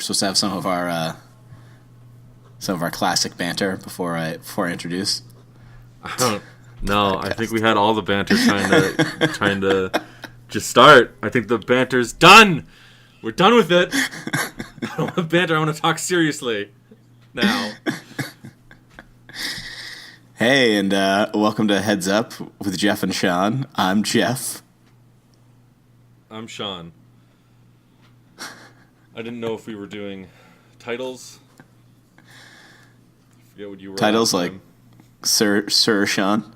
supposed to have some of our classic banter before I introduce. I don't know. I think we had all the banter trying to just start. I think the banter's done. We're done with it. I don't want banter. I want to talk seriously now. Hey, and welcome to Heads Up with Jeff and Sean. I'm Jeff. I'm Sean. I didn't know if we were doing titles. I forget what you were. Titles like Sir Sean?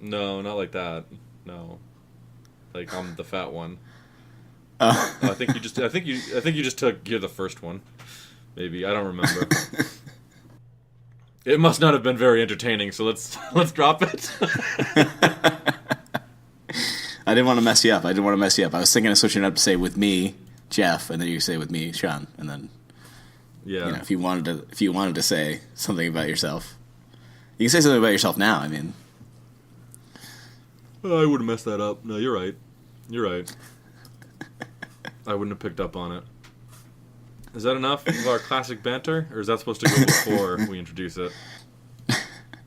No, not like that. No. Like I'm the fat one. I think you just took you're the first one. Maybe. I don't remember. It must not have been very entertaining, so let's drop it. I didn't want to mess you up. I was thinking of switching it up to say with me, Jeff, and then you say with me, Sean, and then if you wanted to say something about yourself, you can say something about yourself now. I mean, I would have messed that up. No, you're right. I wouldn't have picked up on it. Is that enough of our classic banter, or is that supposed to go before we introduce it?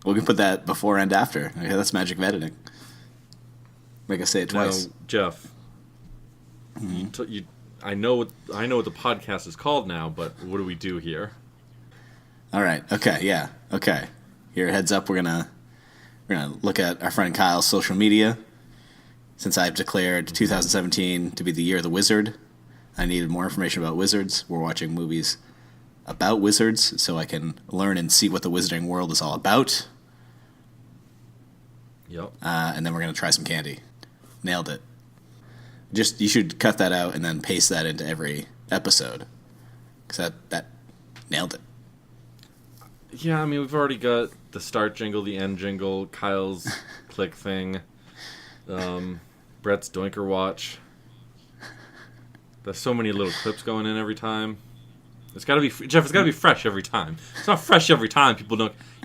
We can put that before and after. Okay, that's magic of editing. Make us say it twice. Now, Jeff, I know what the podcast is called now, but what do we do here? All right. Okay. Yeah. Okay. Here, Heads Up. We're gonna look at our friend Kyle's social media. Since I've declared 2017 to be the year of the wizard, I needed more information about wizards. We're watching movies about wizards, so I can learn and see what the wizarding world is all about. Yep. And then we're gonna try some candy. Nailed it. Just you should cut that out and then paste that into every episode, because that nailed it. Yeah, I mean we've already got the start jingle, the end jingle, Kyle's click thing, Brett's Doinker Watch. There's so many little clips going in every time. It's got to be Jeff. It's got to be fresh every time. It's not fresh every time.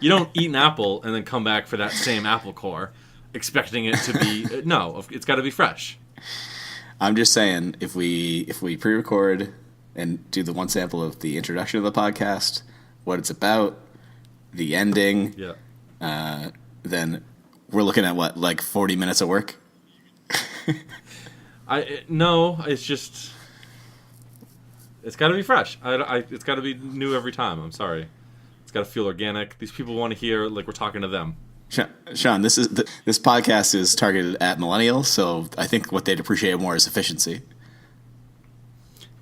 You don't eat an apple and then come back for that same apple core, expecting it to be no. It's got to be fresh. I'm just saying, if we pre-record and do the one sample of the introduction of the podcast, what it's about, the ending, then we're looking at what, like 40 minutes of work? No, it's just it's got to be fresh. It's got to be new every time. I'm sorry. It's got to feel organic. These people want to hear like we're talking to them. Sean, this podcast is targeted at millennials, so I think what they'd appreciate more is efficiency.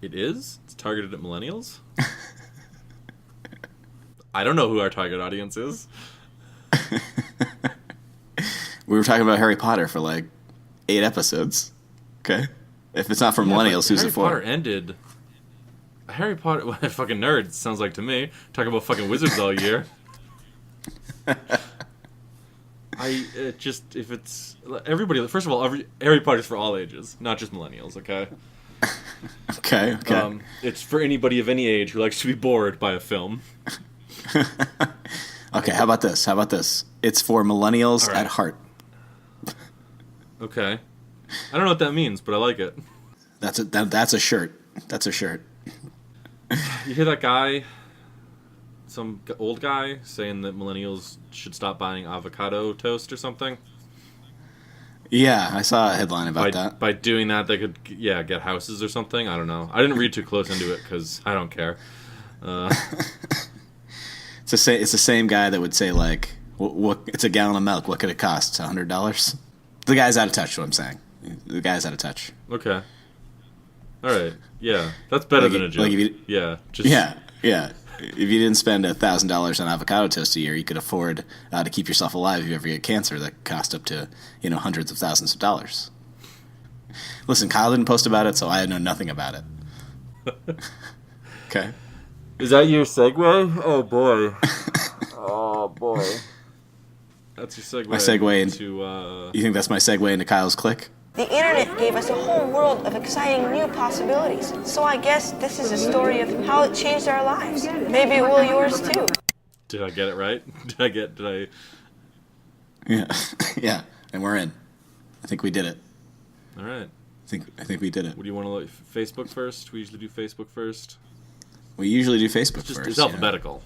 It is? It's targeted at millennials? I don't know who our target audience is. We were talking about Harry Potter for like 8 episodes. Okay? If it's not for millennials, who's it for? Harry Potter, well, fucking nerds, sounds like to me. Talking about fucking wizards all year. If it's everybody, first of all, Harry Potter's for all ages, not just millennials, okay? Okay. It's for anybody of any age who likes to be bored by a film. Okay, how about this? It's for millennials at heart. Okay. I don't know what that means, but I like it. That's a shirt. You hear that guy, some old guy, saying that millennials should stop buying avocado toast or something? Yeah, I saw a headline about that. By doing that, they could, get houses or something. I don't know. I didn't read too close into it because I don't care. It's the same guy that would say, like, what? It's a gallon of milk. What could it cost? $100? The guy's out of touch, is what I'm saying. The guy's out of touch. Okay. All right. Yeah. That's better than a joke. Yeah. If you didn't spend $1,000 on avocado toast a year, you could afford to keep yourself alive if you ever get cancer that cost up to, hundreds of thousands of dollars. Listen, Kyle didn't post about it, so I know nothing about it. Okay. Is that your segue? Oh, boy. Oh, boy. That's your segue. My segue into... You think that's my segue into Kyle's click? The internet gave us a whole world of exciting new possibilities. So I guess this is a story of how it changed our lives. Maybe it will yours too. Did I get it right? Did I... Yeah. Yeah. And we're in. I think we did it. All right. I think we did it. What do you want to look? Facebook first? We usually do Facebook first. We usually do Facebook It's just first. it's alphabetical.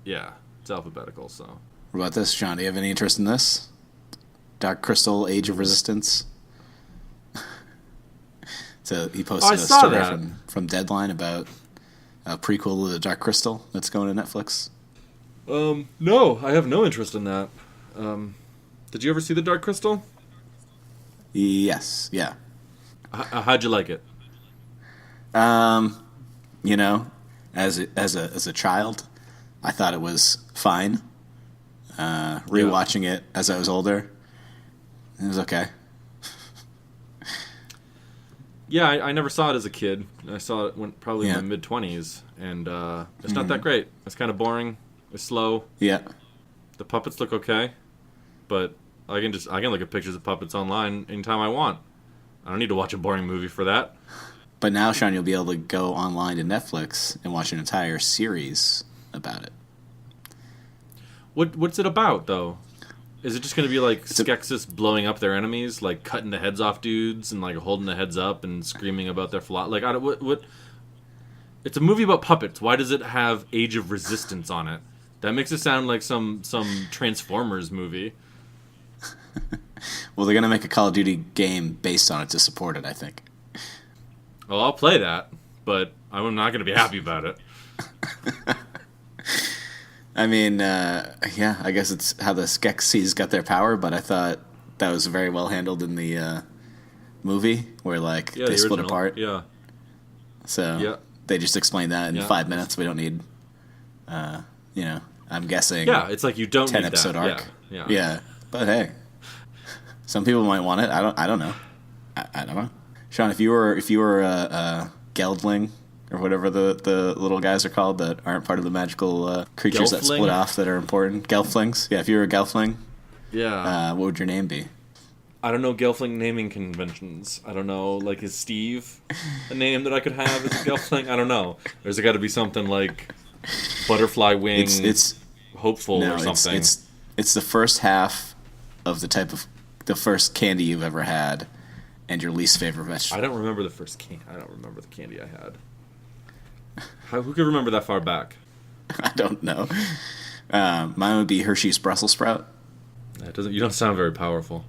Yeah, it's alphabetical. So What about this, Sean? Do you have any interest in this? Dark Crystal: Age of Resistance. So he posted I a saw story that. from Deadline about a prequel to the Dark Crystal that's going to Netflix. no, I have no interest in that. Did you ever see the Dark Crystal? Yes, yeah. How'd you like it? You know, as a child, I thought it was fine. Rewatching it as I was older, it was okay. Yeah, I never saw it as a kid. I saw it when probably in my mid-20s, and it's not that great. It's kind of boring. It's slow. Yeah. The puppets look okay, but I can look at pictures of puppets online anytime I want. I don't need to watch a boring movie for that. But now, Sean, you'll be able to go online to Netflix and watch an entire series about it. What's it about, though? Is it just going to be like Skeksis blowing up their enemies, like cutting the heads off dudes and like holding the heads up and screaming about their flaw? Like, what? It's a movie about puppets. Why does it have Age of Resistance on it? That makes it sound like some Transformers movie. Well, they're going to make a Call of Duty game based on it to support it, I think. Well, I'll play that, but I'm not going to be happy about it. I mean, yeah, I guess it's how the Skeksis got their power, but I thought that was very well handled in the movie, where, like, Yeah, they the split original. apart. Yeah. So Yeah. they just explained that in Yeah. 5 minutes. We don't need, you know, I'm guessing Yeah, it's like you don't 10 need episode that. arc. Yeah. But hey, some people might want it. I don't know. I don't know. Sean, if you were a Geldling or whatever the little guys are called that aren't part of the magical creatures that Gelfling? split off that are important, Gelflings. Yeah, if you were a Gelfling, Yeah. what would your name be? I don't know Gelfling naming conventions. I don't know, like, is Steve a name that I could have as a Gelfling? I don't know. There's got to be something like Butterfly Wing, It's Hopeful no, or something. it's the first half of the first candy you've ever had, and your least favorite vegetable. I don't remember the first candy. I don't remember the candy I had. Who could remember that far back? I don't know. Mine would be Hershey's Brussels sprout. That doesn't. You don't sound very powerful.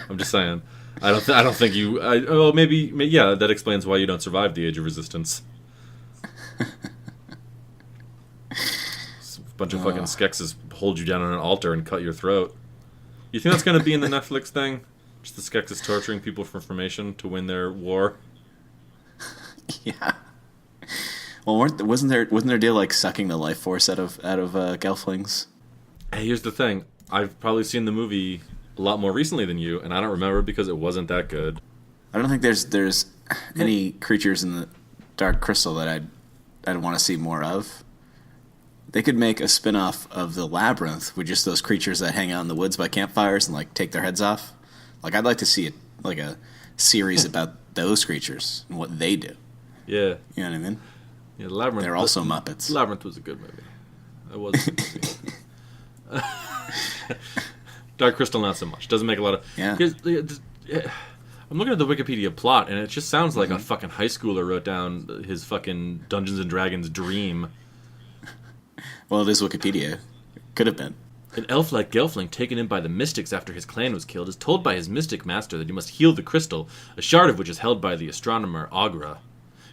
I'm just saying. I don't think you. Well, maybe. Yeah, that explains why you don't survive the Age of Resistance. A bunch of fucking Skeksis hold you down on an altar and cut your throat. You think that's going to be in the Netflix thing? Just the Skeksis torturing people for information to win their war? Yeah. Well, wasn't there a deal like sucking the life force out of Gelflings? Hey, here's the thing. I've probably seen the movie a lot more recently than you, and I don't remember because it wasn't that good. I don't think there's any creatures in the Dark Crystal that I'd want to see more of. They could make a spin-off of the Labyrinth with just those creatures that hang out in the woods by campfires and like take their heads off. Like, I'd like to see a series about those creatures and what they do. Yeah. You know what I mean? Yeah, the Labyrinth. They're also Muppets. Labyrinth was a good movie. It was a good movie. Dark Crystal, not so much. Doesn't make a lot of. Yeah. I'm looking at the Wikipedia plot, and it just sounds like a fucking high schooler wrote down his fucking Dungeons and Dragons dream. Well, it is Wikipedia. Could have been. An elf-like Gelfling taken in by the mystics after his clan was killed is told by his mystic master that he must heal the crystal, a shard of which is held by the astronomer Augra.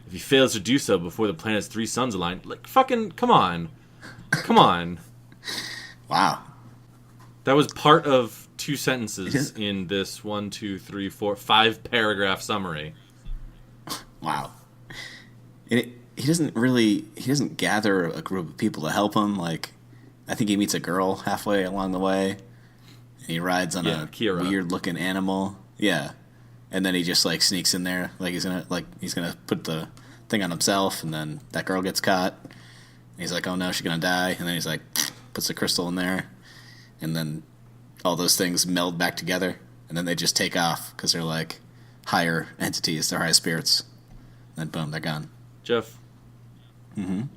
If he fails to do so before the planet's 3 suns align, like, fucking, come on. Come on. Wow. That was part of 2 sentences in this 1, 2, 3, 4, 5 paragraph summary. Wow. He doesn't gather a group of people to help him. Like, I think he meets a girl halfway along the way, and he rides on a Kira. weird-looking animal. Yeah, and then he just like sneaks in there, like he's gonna put the thing on himself, and then that girl gets caught. And he's like, "Oh no, she's gonna die," and then he's like, puts the crystal in there, and then all those things meld back together, and then they just take off because they're like higher entities, they're high spirits. And then boom, they're gone. Jeff,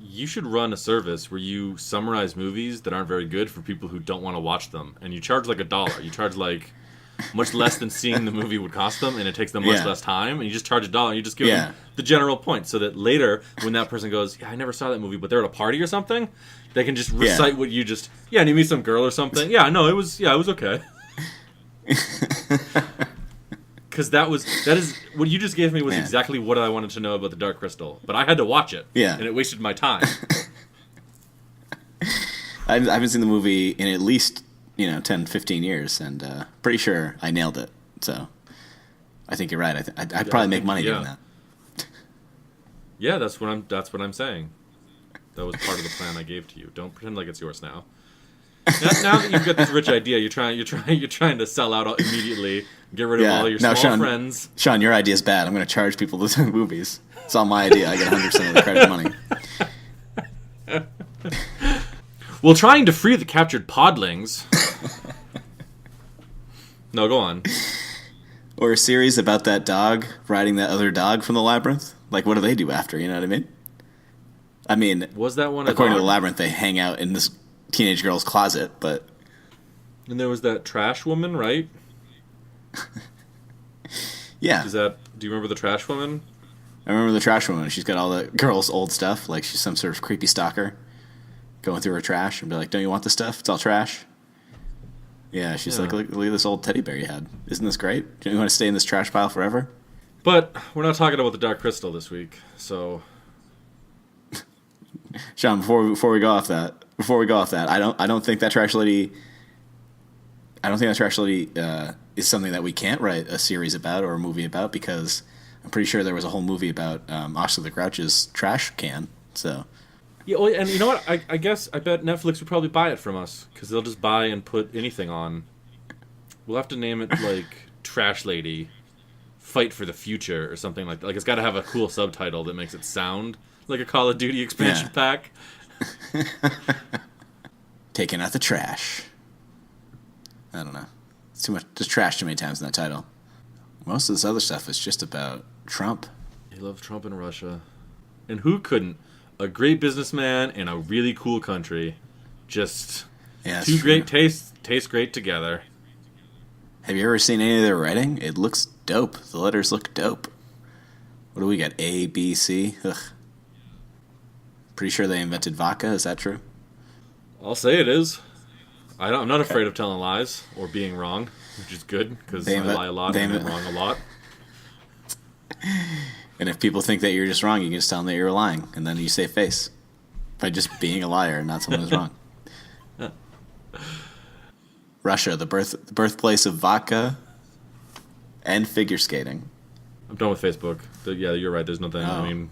you should run a service where you summarize movies that aren't very good for people who don't want to watch them, and you charge like $1. You charge like much less than seeing the movie would cost them, and it takes them much Yeah. less time, and you just charge $1, and you just give them the general point, so that later, when that person goes, yeah, I never saw that movie, but they're at a party or something, they can just recite what you just, and you meet some girl or something, it was okay. Because that is what you just gave me was exactly what I wanted to know about the Dark Crystal, but I had to watch it, and it wasted my time. I haven't seen the movie in at least 10, 15 years, and pretty sure I nailed it. So I think you're right. I'd probably make money doing that. Yeah, that's what I'm saying. That was part of the plan I gave to you. Don't pretend like it's yours now. Now that you've got this rich idea, you're trying to sell out immediately, get rid of all your small friends. Sean, your idea's bad. I'm going to charge people to see movies. It's all my idea. I get 100% of the credit money. Well, trying to free the captured podlings. No, go on. Or a series about that dog riding that other dog from the labyrinth. Like, what do they do after? You know what I mean? I mean, was that one? According to the labyrinth, they hang out in this teenage girl's closet, but. And there was that trash woman, right? Yeah. Do you remember the trash woman? I remember the trash woman. She's got all the girls' old stuff, like she's some sort of creepy stalker, going through her trash and be like, "Don't you want this stuff? It's all trash." Yeah, she's like, look at this old teddy bear you had. Isn't this great? Do you want to stay in this trash pile forever? But we're not talking about the Dark Crystal this week, so. Sean, before we go off that, I don't think that trash lady. I don't think that trash lady is something that we can't write a series about or a movie about, because I'm pretty sure there was a whole movie about Oscar the Grouch's trash can. So. Yeah, well, and you know what? I bet Netflix would probably buy it from us, because they'll just buy and put anything on. We'll have to name it like Trash Lady, Fight for the Future or something like that. Like, it's got to have a cool subtitle that makes it sound like a Call of Duty expansion pack. Taking out the trash. I don't know. It's too much. There's trash too many times in that title. Most of this other stuff is just about Trump. He loves Trump and Russia. And who couldn't? A great businessman in a really cool country. Just two great tastes taste great together. Have you ever seen any of their writing? It looks dope. The letters look dope. What do we got? A, B, C? Ugh. Pretty sure they invented vodka. Is that true? I'll say it is. I'm not afraid of telling lies or being wrong, which is good, because I lie a lot and I'm wrong a lot. And if people think that you're just wrong, you can just tell them that you're lying, and then you save face by just being a liar and not someone who's wrong. Russia, the birthplace of vodka and figure skating. I'm done with Facebook. Yeah, you're right. There's nothing. I mean,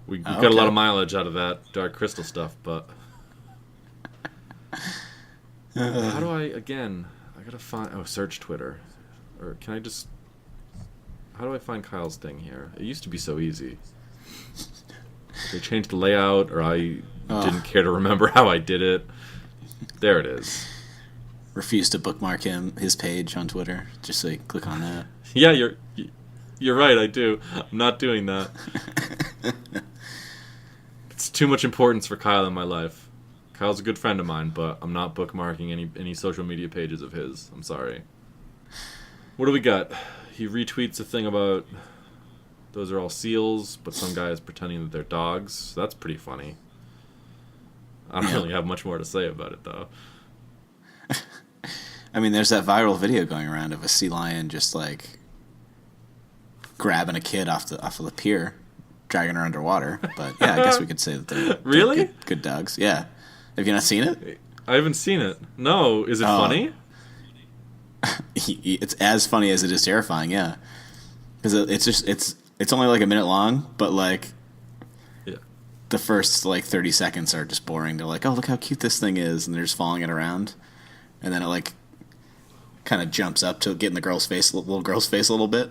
we got a lot of mileage out of that Dark Crystal stuff, but how do I gotta find search Twitter, or can I just? How do I find Kyle's thing here? It used to be so easy. They changed the layout, or I didn't care to remember how I did it. There it is. Refuse to bookmark his page on Twitter, just so you click on that. Yeah, you're right, I do. I'm not doing that. It's too much importance for Kyle in my life. Kyle's a good friend of mine, but I'm not bookmarking any social media pages of his. I'm sorry. What do we got? He retweets a thing about those are all seals, but some guy is pretending that they're dogs. So that's pretty funny. I don't really have much more to say about it, though. I mean, there's that viral video going around of a sea lion just like grabbing a kid off of the pier, dragging her underwater. But yeah, I guess we could say that they're really good dogs. Yeah, have you not seen it? I haven't seen it. No, is it funny? It's as funny as it is terrifying. Yeah, because it's only like a minute long, but like the first like 30 seconds are just boring. They're like, oh, look how cute this thing is, and they're just following it around, and then it like kind of jumps up to get in the little girl's face a little bit,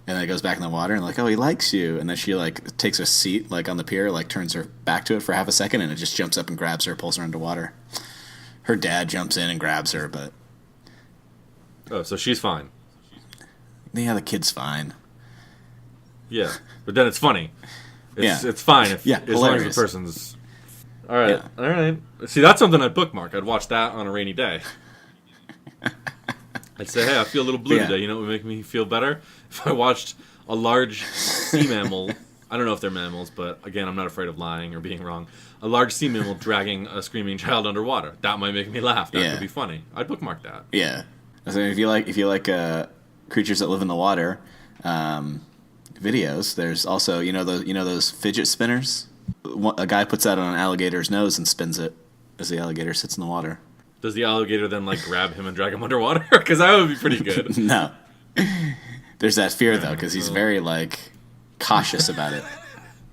and then it goes back in the water, and like, oh, he likes you, and then she like takes a seat like on the pier, like turns her back to it for half a second, and it just jumps up and grabs her, pulls her underwater. Her dad jumps in and grabs her, but so she's fine. Yeah, the kid's fine. Yeah, but then it's funny. It's fine as long as the person's. All right, all right. See, that's something I'd bookmark. I'd watch that on a rainy day. I'd say, hey, I feel a little blue Yeah. today. You know what would make me feel better? If I watched a large sea mammal, I don't know if they're mammals, but again, I'm not afraid of lying or being wrong. A large sea mammal dragging a screaming child underwater. That might make me laugh. That could be funny. I'd bookmark that. Yeah. So if you like creatures that live in the water, videos, there's also those fidget spinners. A guy puts that on an alligator's nose and spins it as the alligator sits in the water. Does the alligator then grab him and drag him underwater? Because that would be pretty good. No. There's that fear though, because he's very cautious about it.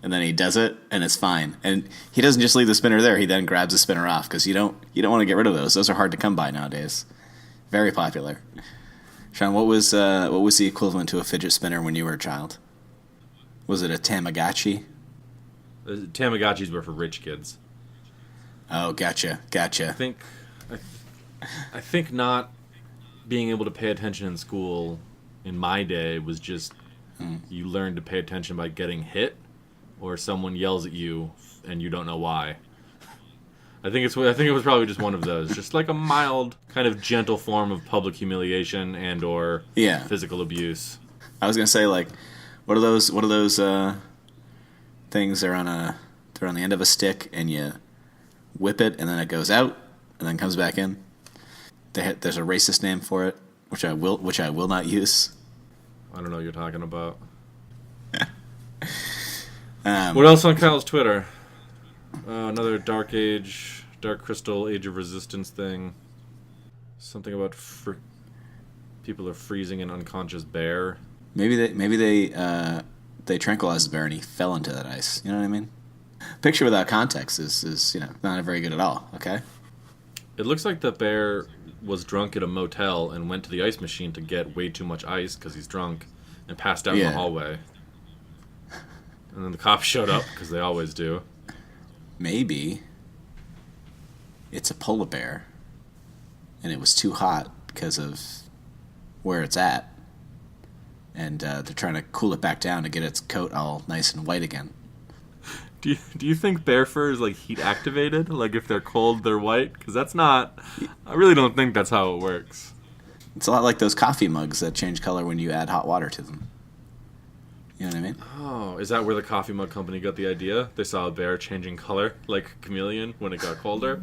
And then he does it, and it's fine. And he doesn't just leave the spinner there. He then grabs the spinner off, because you don't want to get rid of those. Those are hard to come by nowadays. Very popular. Sean, what was the equivalent to a fidget spinner when you were a child? Was it a Tamagotchi? Tamagotchis were for rich kids. Oh, gotcha. I think not being able to pay attention in school in my day was just you learn to pay attention by getting hit, or someone yells at you and you don't know why. I think it was probably just one of those, just like a mild, kind of gentle form of public humiliation and or physical abuse. I was gonna say what are those things? They're on the end of a stick, and you whip it, and then it goes out, and then comes back in. There's a racist name for it, which I will not use. I don't know what you're talking about. What else on Kyle's Twitter? Another Dark Crystal, Age of Resistance thing. Something about people are freezing an unconscious bear. Maybe they tranquilized the bear and he fell into that ice. You know what I mean? Picture without context is not very good at all. Okay. It looks like the bear was drunk at a motel and went to the ice machine to get way too much ice because he's drunk and passed out in the hallway. And then the cops showed up, because they always do. Maybe it's a polar bear and it was too hot because of where it's at. And they're trying to cool it back down to get its coat all nice and white again. Do you think bear fur is heat activated? If they're cold, they're white? Because that's not... I really don't think that's how it works. It's a lot like those coffee mugs that change color when you add hot water to them. You know what I mean? Oh, is that where the coffee mug company got the idea? They saw a bear changing color like a chameleon when it got colder?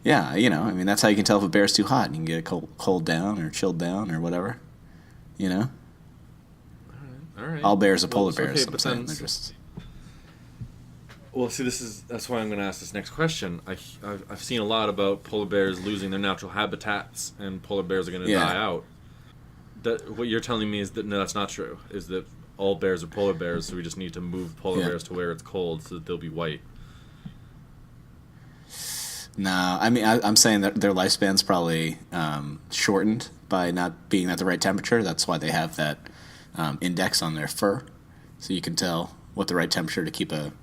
Yeah, that's how you can tell if a bear's too hot. You can get it cold down or chilled down or whatever. All right. All bears are polar bears. Okay, I'm saying. They're just... Well, see, that's why I'm going to ask this next question. I've seen a lot about polar bears losing their natural habitats, and polar bears are going to die out. What you're telling me is that no, that's not true. Is that all bears are polar bears, so we just need to move polar bears to where it's cold so that they'll be white. No, I mean I'm saying that their lifespan's probably shortened by not being at the right temperature. That's why they have that index on their fur, so you can tell what the right temperature to keep a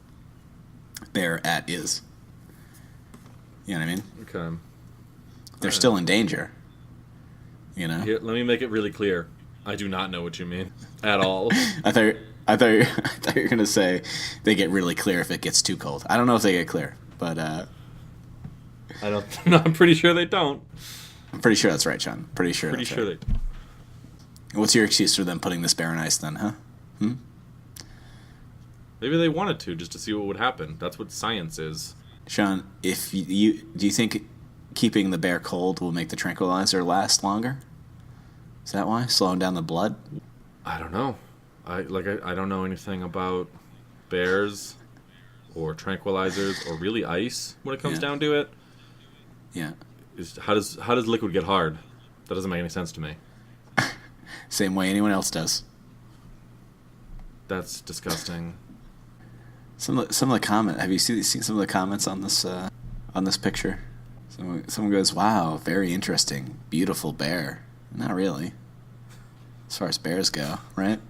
bear at is. You know what I mean? Okay. They're still in danger. Here, let me make it really clear. I do not know what you mean at all. I thought you were gonna say they get really clear if it gets too cold. I don't know if they get clear, but I don't. No, I'm pretty sure they don't. I'm pretty sure that's right, Sean. Pretty sure they. What's your excuse for them putting this bear on ice then, huh? Maybe they wanted to, just to see what would happen. That's what science is. Sean, do you think keeping the bear cold will make the tranquilizer last longer? Is that why? Slowing down the blood? I don't know. I don't know anything about bears or tranquilizers or really ice when it comes down to it. Yeah. How does liquid get hard? That doesn't make any sense to me. Same way anyone else does. That's disgusting. Some of the comment. Have you seen some of the comments on this picture? Someone goes, "Wow, very interesting, beautiful bear." Not really. As far as bears go, right?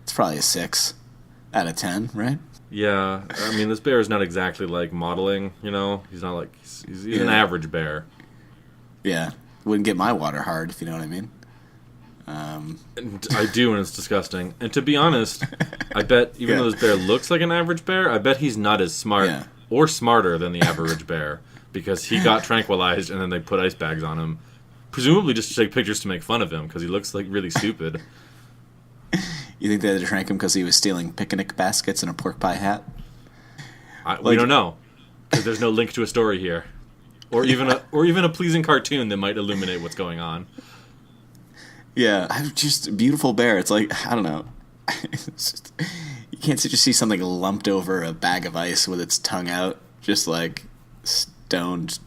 It's probably a 6 out of 10, right? Yeah, I mean, this bear is not exactly like modeling. He's not he's an average bear. Yeah, wouldn't get my water hard, if you know what I mean. And I do, and it's disgusting. And to be honest, I bet even though this bear looks like an average bear, I bet he's not as smart or smarter than the average bear, because he got tranquilized and then they put ice bags on him Presumably just to take pictures to make fun of him because he looks like really stupid. You think they had to trank him because he was stealing picnic baskets and a pork pie hat? We don't know because there's no link to a story here, or even a pleasing cartoon that might illuminate what's going on. Yeah, just a beautiful bear. It's like, I don't know. You can't just see something lumped over a bag of ice with its tongue out, just like stoned,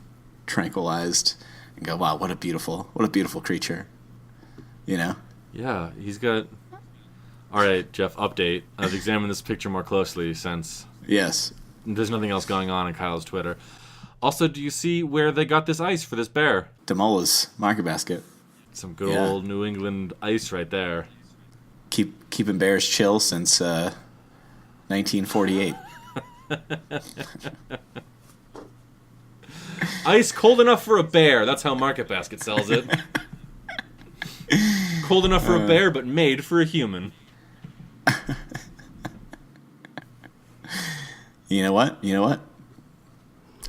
tranquilized, and go, wow, what a beautiful creature. You know? Yeah, he's got... All right, Jeff, update. I've examined this picture more closely since... Yes. There's nothing else going on in Kyle's Twitter. Also, do you see where they got this ice for this bear? Demola's market basket. Some good old New England ice right there. Keeping bears chill since 1948. Ice cold enough for a bear. That's how Market Basket sells it. Cold enough for a bear, but made for a human. You know what?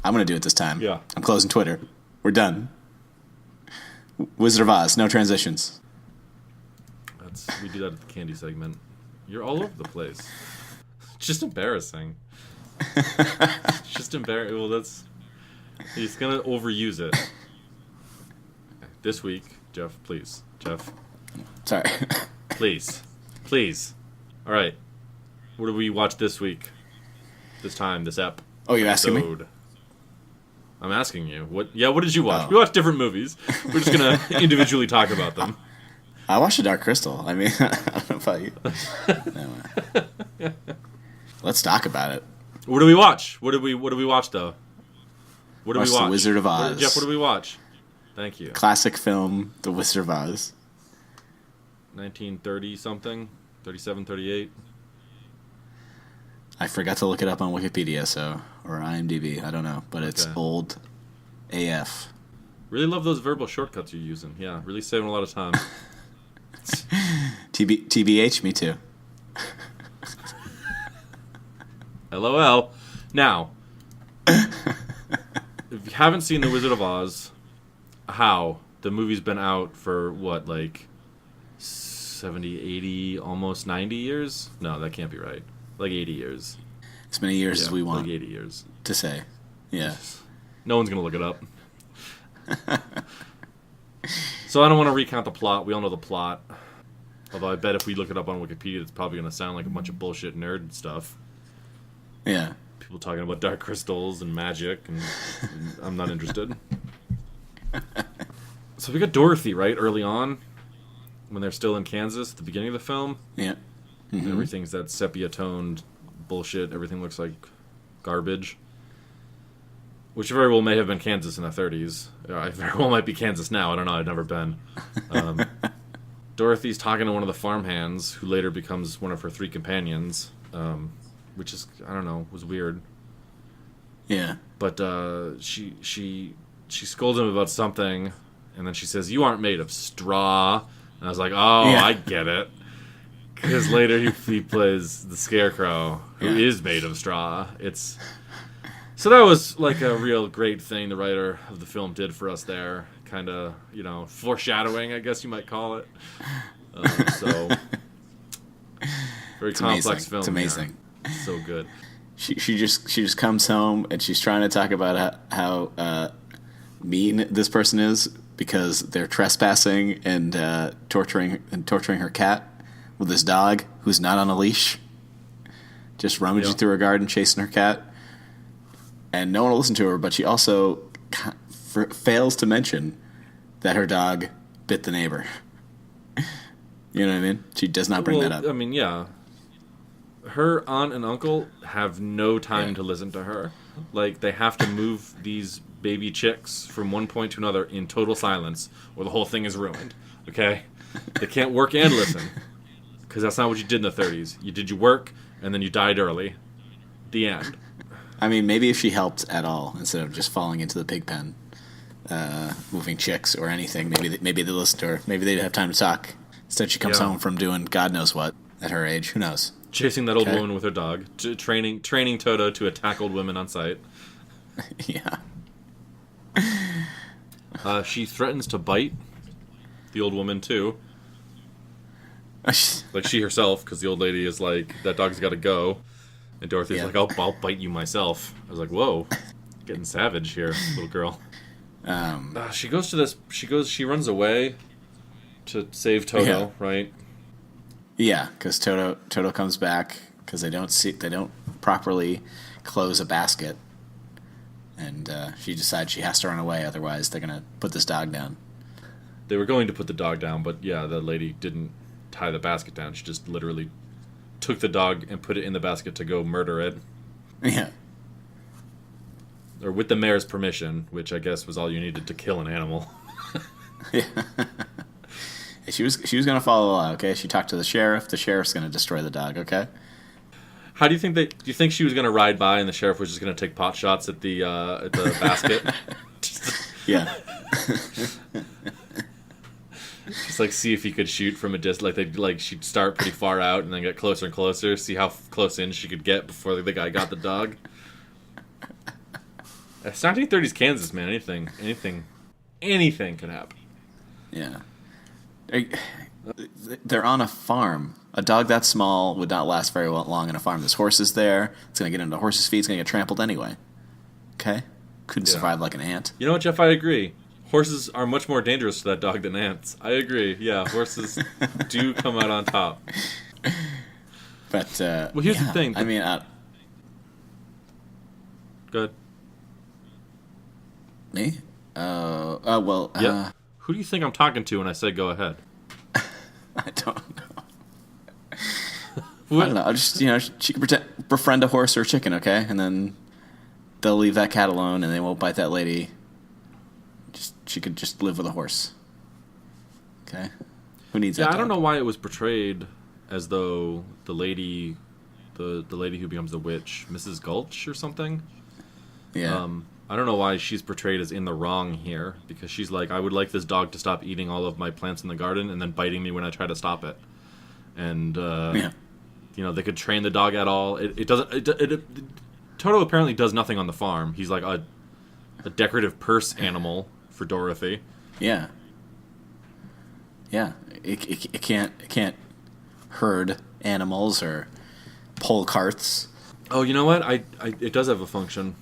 I'm going to do it this time. Yeah. I'm closing Twitter. We're done. Wizard of Oz, no transitions. We do that at the candy segment. You're all over the place. It's just embarrassing. It's just embarrassing. Well, he's going to overuse it. This week, Jeff, please. Jeff. Sorry. Please. All right. What did we watch this week? This time, this ep. Oh, you're asking me? I'm asking you. What did you watch? Oh. We watched different movies. We're just going to individually talk about them. I watched The Dark Crystal. I mean, I don't know about you. No. Let's talk about it. What did we watch? What did we watch, though? What did we watch? The Wizard of Oz. Jeff, what did we watch? Thank you. Classic film, The Wizard of Oz. 1930-something? 37, 38? I forgot to look it up on Wikipedia, or IMDb. I don't know, but it's old AF. Really love those verbal shortcuts you're using. Yeah, really saving a lot of time. TBH, me too. LOL. Now, if you haven't seen The Wizard of Oz, how? The movie's been out for, what, like 70, 80, almost 90 years? No, that can't be right. Like 80 years. As many years as we want. Like 80 years. To say. Yeah. No one's going to look it up. So I don't want to recount the plot. We all know the plot. Although I bet if we look it up on Wikipedia, it's probably going to sound like a bunch of bullshit nerd stuff. Yeah. People talking about dark crystals and magic, and I'm not interested. So we got Dorothy, right, early on, when they're still in Kansas at the beginning of the film. Yeah. Mm-hmm. Everything's that sepia-toned bullshit. Everything looks like garbage. Which very well may have been Kansas in the 30s. I very well might be Kansas now. I don't know. I've never been. Dorothy's talking to one of the farmhands, who later becomes one of her three companions, which is, I don't know, was weird. Yeah. But she scolds him about something, and then she says, "You aren't made of straw." And I was like, oh, yeah. I get it. Because later he plays the Scarecrow, who is made of straw. So that was like a real great thing the writer of the film did for us there. Kind of, foreshadowing, I guess you might call it. So, very complex film. It's amazing. So good. She just comes home and she's trying to talk about how mean this person is because they're trespassing and torturing her cat with this dog who's not on a leash, just rummaging through her garden chasing her cat. And no one will listen to her, but she also fails to mention that her dog bit the neighbor. You know what I mean? She does not bring that up. I mean, yeah. Her aunt and uncle have no time to listen to her. Like, they have to move these baby chicks from one point to another in total silence, or the whole thing is ruined. Okay? They can't work and listen. Because that's not what you did in the 30s. You did your work, and then you died early. The end. I mean, maybe if she helped at all, instead of just falling into the pig pen, moving chicks or anything, maybe they listen to her. Maybe they'd have time to talk. Instead, she comes home from doing God knows what at her age. Who knows? Chasing that old woman with her dog. Training Toto to attack old women on sight. Yeah. She threatens to bite the old woman, too. Like, she herself, because the old lady is like, that dog's got to go. And Dorothy's like, I'll bite you myself. I was like, whoa. Getting savage here, little girl. She goes to this... She runs away to save Toto, right? Yeah, because Toto comes back because they don't properly close a basket. And she decides she has to run away, otherwise they're going to put this dog down. They were going to put the dog down, but yeah, the lady didn't tie the basket down. She just literally took the dog and put it in the basket to go murder it. Yeah. Or with the mayor's permission, which I guess was all you needed to kill an animal. Yeah. She was going to follow the law, okay? She talked to the sheriff. The sheriff's going to destroy the dog, okay? How do you think do you think she was going to ride by and the sheriff was just going to take pot shots at the basket? Yeah. Just like see if he could shoot from a distance. She'd start pretty far out and then get closer and closer. See how close in she could get before the guy got the dog. It's 1930s Kansas, man. Anything could happen. Yeah. They're on a farm. A dog that small would not last very long on a farm. There's horses there. It's going to get into horses' feet. It's going to get trampled anyway. Okay? Couldn't survive like an ant. You know what, Jeff? I agree. Horses are much more dangerous to that dog than ants. I agree. Yeah, horses do come out on top. But, well, here's the thing. I mean, go ahead. Me? Well, yeah. Who do you think I'm talking to when I say go ahead? I don't know. I don't know. I'll just, she could befriend a horse or a chicken, okay? And then they'll leave that cat alone and they won't bite that lady. She could just live with a horse. Okay? Who needs that dog? I don't know why it was portrayed as though the lady who becomes the witch, Mrs. Gulch or something. Yeah. I don't know why she's portrayed as in the wrong here, because she's like, I would like this dog to stop eating all of my plants in the garden and then biting me when I try to stop it. And, they could train the dog at all. Toto apparently does nothing on the farm. He's like a decorative purse animal for Dorothy. Yeah. Yeah. It can't herd animals or pull carts. Oh, you know what? It does have a function.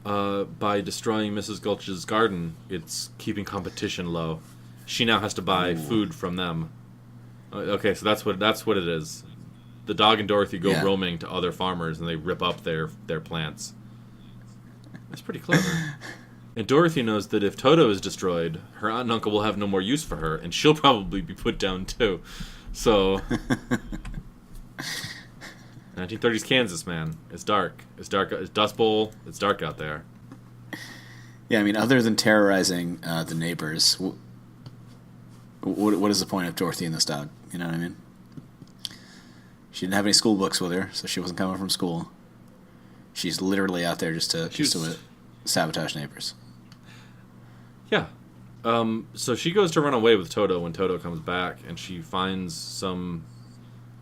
By destroying Mrs. Gulch's garden, it's keeping competition low. She now has to buy food from them. Okay, so that's what it is. The dog and Dorothy go roaming to other farmers and they rip up their plants. That's pretty clever. And Dorothy knows that if Toto is destroyed, her aunt and uncle will have no more use for her, and she'll probably be put down too. So 1930s Kansas, man. It's dark. It's dark. It's Dust Bowl. It's dark out there. Yeah, I mean, other than terrorizing the neighbors, what is the point of Dorothy and this dog? You know what I mean? She didn't have any school books with her, so she wasn't coming from school. She's literally out there just to sabotage neighbors. Yeah. So she goes to run away with Toto when Toto comes back, and she finds some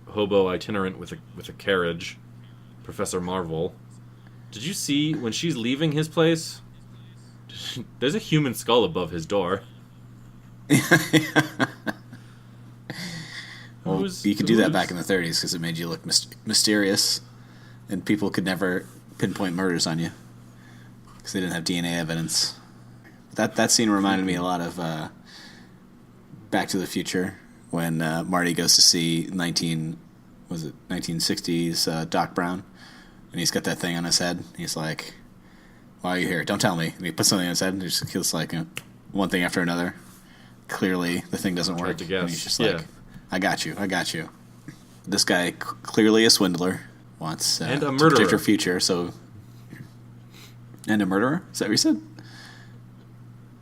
hobo itinerant with a carriage, Professor Marvel. Did you see when she's leaving his place? There's a human skull above his door. Well, you could do that back in the 30s because it made you look mysterious, and people could never pinpoint murders on you because they didn't have DNA evidence. That scene reminded me a lot of Back to the Future when Marty goes to see 1960s Doc Brown, and he's got that thing on his head. He's like, "Why are you here? Don't tell me." And he puts something on his head, and he just kills like one thing after another. Clearly, the thing doesn't work. And he's just like, I got you. This guy, clearly a swindler, wants and a to murderer. predict your future. So, and a murderer? Is that what you said?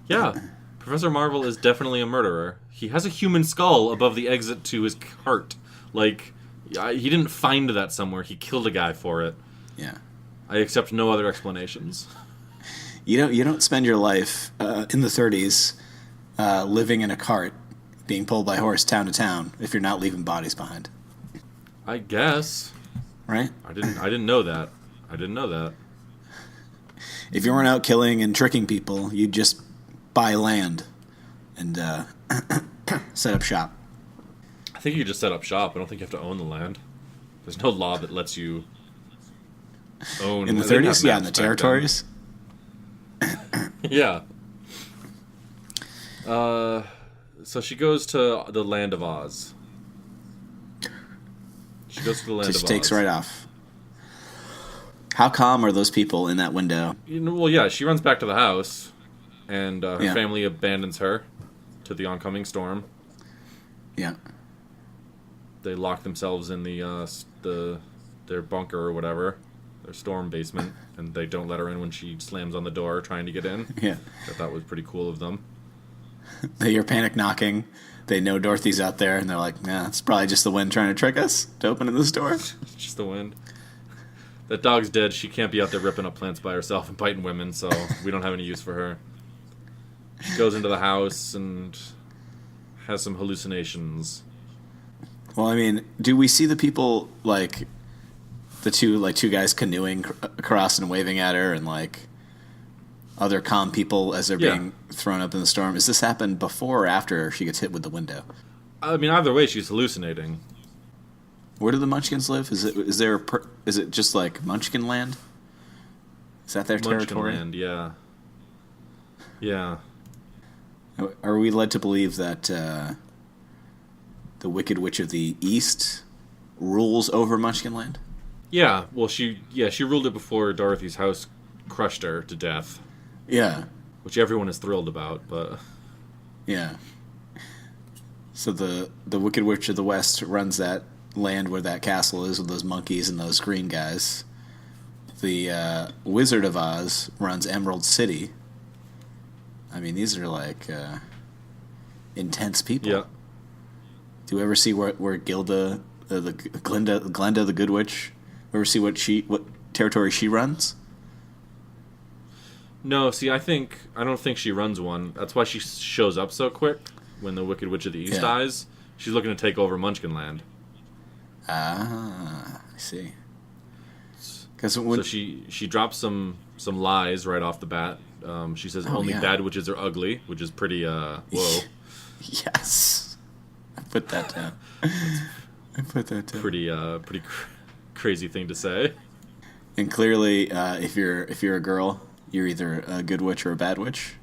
Yeah, Professor Marvel is definitely a murderer. He has a human skull above the exit to his cart. Like, he didn't find that somewhere. He killed a guy for it. Yeah. I accept no other explanations. You don't spend your life in the 30s living in a cart, being pulled by horse town to town if you're not leaving bodies behind. I guess. Right? I didn't know that. If you weren't out killing and tricking people, you'd just buy land and set up shop. I think you just set up shop. I don't think you have to own the land. There's no law that lets you own... In the 30s? Yeah, in the territories? Yeah. So she goes to the land of Oz. She goes to the land of Oz. Just takes right off. How calm are those people in that window? Well, yeah, she runs back to the house, and her family abandons her to the oncoming storm. Yeah. They lock themselves in their bunker or whatever, their storm basement, and they don't let her in when she slams on the door trying to get in. Yeah. I thought that was pretty cool of them. They hear panic knocking. They know Dorothy's out there, and they're like, nah, it's probably just the wind trying to trick us to open this door. It's just the wind. That dog's dead. She can't be out there ripping up plants by herself and biting women, so we don't have any use for her. She goes into the house and has some hallucinations. Well, I mean, do we see the people, like, the two guys canoeing across and waving at her, and, like, other calm people as they're being thrown up in the storm? Is this happened before or after she gets hit with the window? I mean, either way, she's hallucinating. Where do the Munchkins live? Is it just like Munchkin land? Is that their territory? Munchkin land, yeah. Yeah. Are we led to believe that the Wicked Witch of the East rules over Munchkin land? Yeah. Well, she ruled it before Dorothy's house crushed her to death. Yeah. Which everyone is thrilled about, but yeah. So the Wicked Witch of the West runs that land where that castle is with those monkeys and those green guys. The Wizard of Oz runs Emerald City. I mean, these are like intense people. yeah. Do you ever see where Gilda, Glinda the Good Witch? Ever see what territory she runs? No, see, I don't think she runs one. That's why she shows up so quick when the Wicked Witch of the East dies. She's looking to take over Munchkin land. Ah, I see. So she drops some lies right off the bat. She says only bad witches are ugly, which is pretty whoa. Yes, I put that down. Pretty crazy thing to say. And clearly, if you're a girl, you're either a good witch or a bad witch.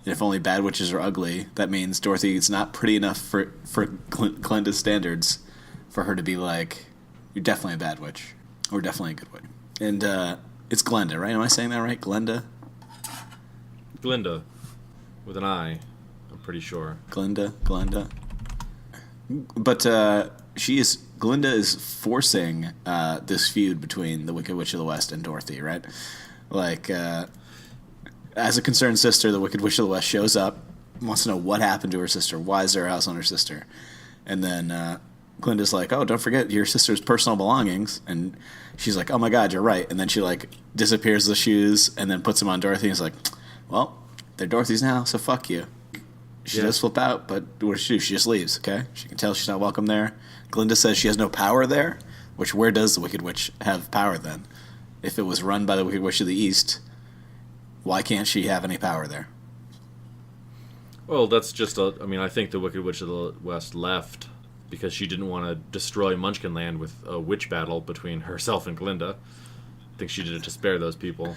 And if only bad witches are ugly, that means Dorothy is not pretty enough for Glinda's standards for her to be like, you're definitely a bad witch. Or definitely a good witch. And it's Glinda, right? Am I saying that right? Glinda? Glinda. With an I, I'm pretty sure. Glinda. But Glinda is forcing this feud between the Wicked Witch of the West and Dorothy, right? Like, as a concerned sister, the Wicked Witch of the West shows up, wants to know what happened to her sister. Why is there a house on her sister? And then Glinda's like, oh, don't forget your sister's personal belongings. And she's like, oh my God, you're right. And then she like disappears the shoes and then puts them on Dorothy. And is like, well, they're Dorothy's now, so fuck you. She does flip out, but what does she do? She just leaves, okay? She can tell she's not welcome there. Glinda says she has no power there, which where does the Wicked Witch have power then? If it was run by the Wicked Witch of the East, why can't she have any power there? Well, that's just I think the Wicked Witch of the West left because she didn't want to destroy Munchkin Land with a witch battle between herself and Glinda. I think she did it to spare those people.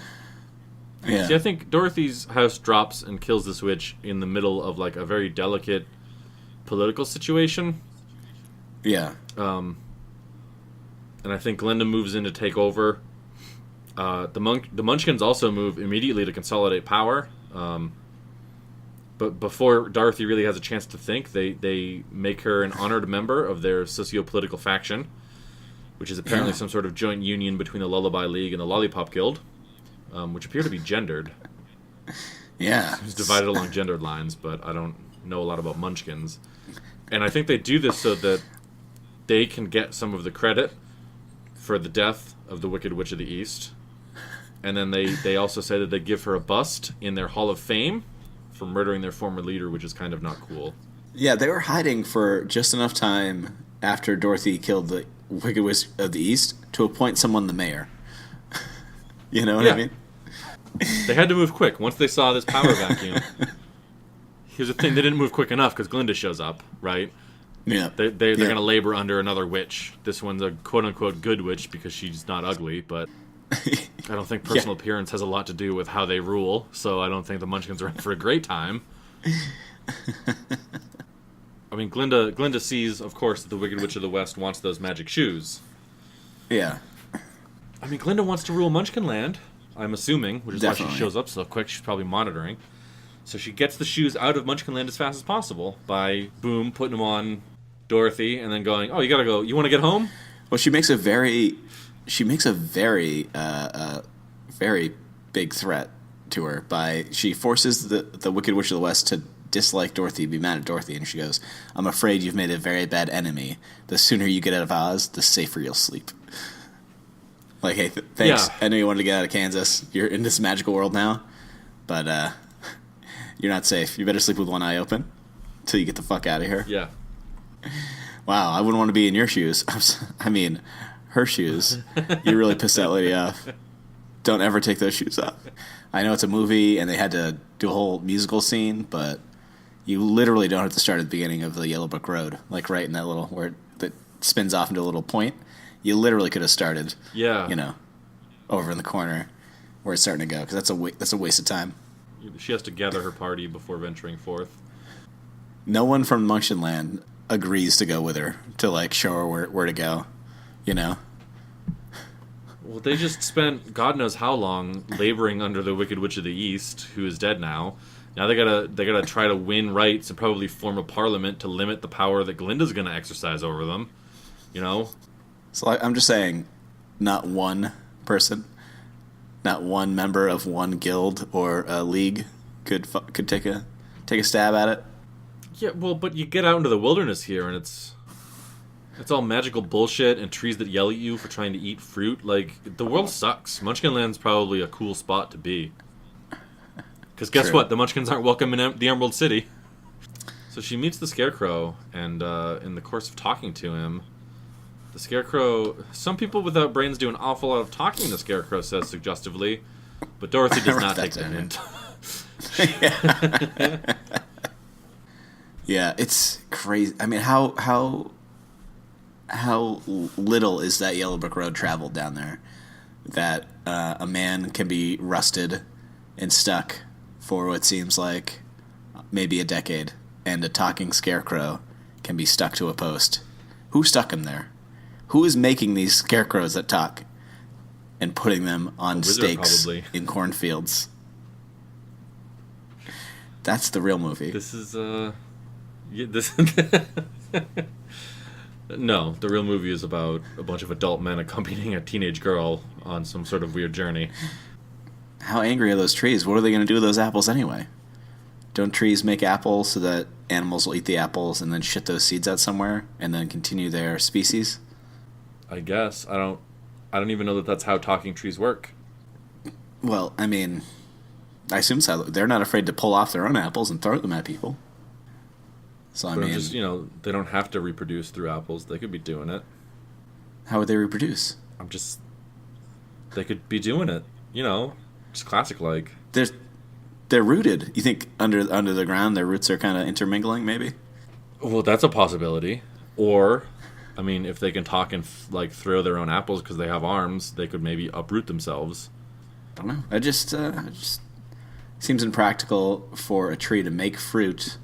Yeah. See, I think Dorothy's house drops and kills this witch in the middle of like a very delicate political situation. Yeah. And I think Glinda moves in to take over. The Munchkins also move immediately to consolidate power. But before Dorothy really has a chance to think, they make her an honored member of their socio-political faction, which is apparently some sort of joint union between the Lullaby League and the Lollipop Guild, which appear to be gendered. Yeah. It's divided along gendered lines, but I don't know a lot about Munchkins. And I think they do this so that they can get some of the credit for the death of the Wicked Witch of the East. And then they also say that they give her a bust in their Hall of Fame for murdering their former leader, which is kind of not cool. Yeah, they were hiding for just enough time after Dorothy killed the Wicked Witch of the East to appoint someone the mayor. You know what I mean? They had to move quick. Once they saw this power vacuum, here's the thing: they didn't move quick enough because Glinda shows up, right? Yeah. They're going to labor under another witch. This one's a quote-unquote good witch because she's not ugly, but I don't think personal appearance has a lot to do with how they rule, so I don't think the Munchkins are in for a great time. I mean, Glinda sees, of course, that the Wicked Witch of the West wants those magic shoes. Yeah. I mean, Glinda wants to rule Munchkin Land, I'm assuming, which is why she shows up so quick. She's probably monitoring. So she gets the shoes out of Munchkin Land as fast as possible by, boom, putting them on Dorothy and then going, oh, you gotta go. You want to get home? Well, she makes a very very big threat to her by she forces the Wicked Witch of the West to dislike Dorothy, be mad at Dorothy, and she goes, I'm afraid you've made a very bad enemy. The sooner you get out of Oz, the safer you'll sleep. Like, hey, thanks. Yeah. I know you wanted to get out of Kansas. You're in this magical world now, but you're not safe. You better sleep with one eye open until you get the fuck out of here. Yeah. Wow, I wouldn't want to be in your shoes. I mean, her shoes. You really pissed that lady off. Don't ever take those shoes off. I know it's a movie and they had to do a whole musical scene, but you literally don't have to start at the beginning of the Yellow Brick Road, like right in that little where it spins off into a little point. You literally could have started, over in the corner where it's starting to go, because that's a waste of time. She has to gather her party before venturing forth. No one from Munchkin Land agrees to go with her to like show her where to go, Well, they just spent God knows how long laboring under the Wicked Witch of the East, who is dead now. Now they gotta try to win rights and probably form a parliament to limit the power that Glinda's gonna exercise over them. So I'm just saying, not one person, not one member of one guild or a league could take a stab at it. Yeah, well, but you get out into the wilderness here, and it's all magical bullshit and trees that yell at you for trying to eat fruit. Like, the world sucks. Munchkin Land's probably a cool spot to be. Because guess what? The Munchkins aren't welcome in the Emerald City. So she meets the Scarecrow, and in the course of talking to him, the Scarecrow... Some people without brains do an awful lot of talking, the Scarecrow says suggestively, but Dorothy does not take the hint. Yeah, it's crazy. I mean, how little is that Yellow Brick Road traveled down there that a man can be rusted and stuck for what seems like maybe a decade, and a talking scarecrow can be stuck to a post. Who stuck him there? Who is making these scarecrows that talk and putting them on stakes in cornfields? That's the real movie. This is No, the real movie is about a bunch of adult men accompanying a teenage girl on some sort of weird journey. How angry are those trees? What are they going to do with those apples anyway? Don't trees make apples so that animals will eat the apples and then shit those seeds out somewhere and then continue their species? I guess. I don't even know that that's how talking trees work. Well, I mean, I assume so. They're not afraid to pull off their own apples and throw them at people. So, I mean... just, they don't have to reproduce through apples. They could be doing it. How would they reproduce? They could be doing it. Just classic-like. They're rooted. You think under the ground their roots are kind of intermingling, maybe? Well, that's a possibility. Or, I mean, if they can talk and throw their own apples because they have arms, they could maybe uproot themselves. I don't know. It just seems impractical for a tree to make fruit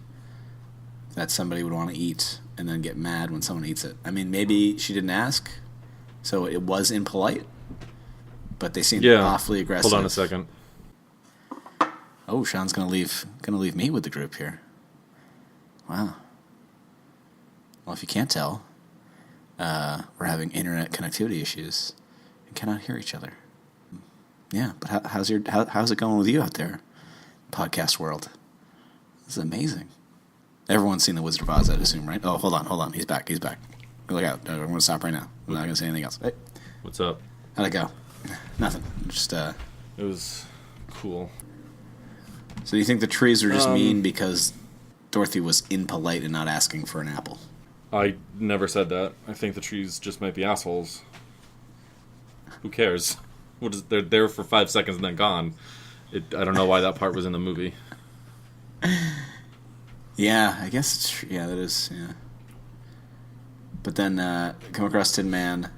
that somebody would want to eat and then get mad when someone eats it. I mean, maybe she didn't ask, so it was impolite, but they seemed awfully aggressive. Hold on a second. Oh, Sean's gonna leave me with the group here. Wow. Well, if you can't tell, we're having internet connectivity issues and cannot hear each other. Yeah, but how's it going with you out there, podcast world? This is amazing. Everyone's seen The Wizard of Oz, I'd assume, right? Oh, hold on. He's back. Look out. I'm going to stop right now. I'm not going to say anything else. Hey. What's up? How'd it go? Nothing. Just, It was cool. So do you think the trees were just mean because Dorothy was impolite and not asking for an apple? I never said that. I think the trees just might be assholes. Who cares? They're there for 5 seconds and then gone. I don't know why that part was in the movie. Yeah, I guess it's true. Yeah, that is, yeah. But then come across Tin Man,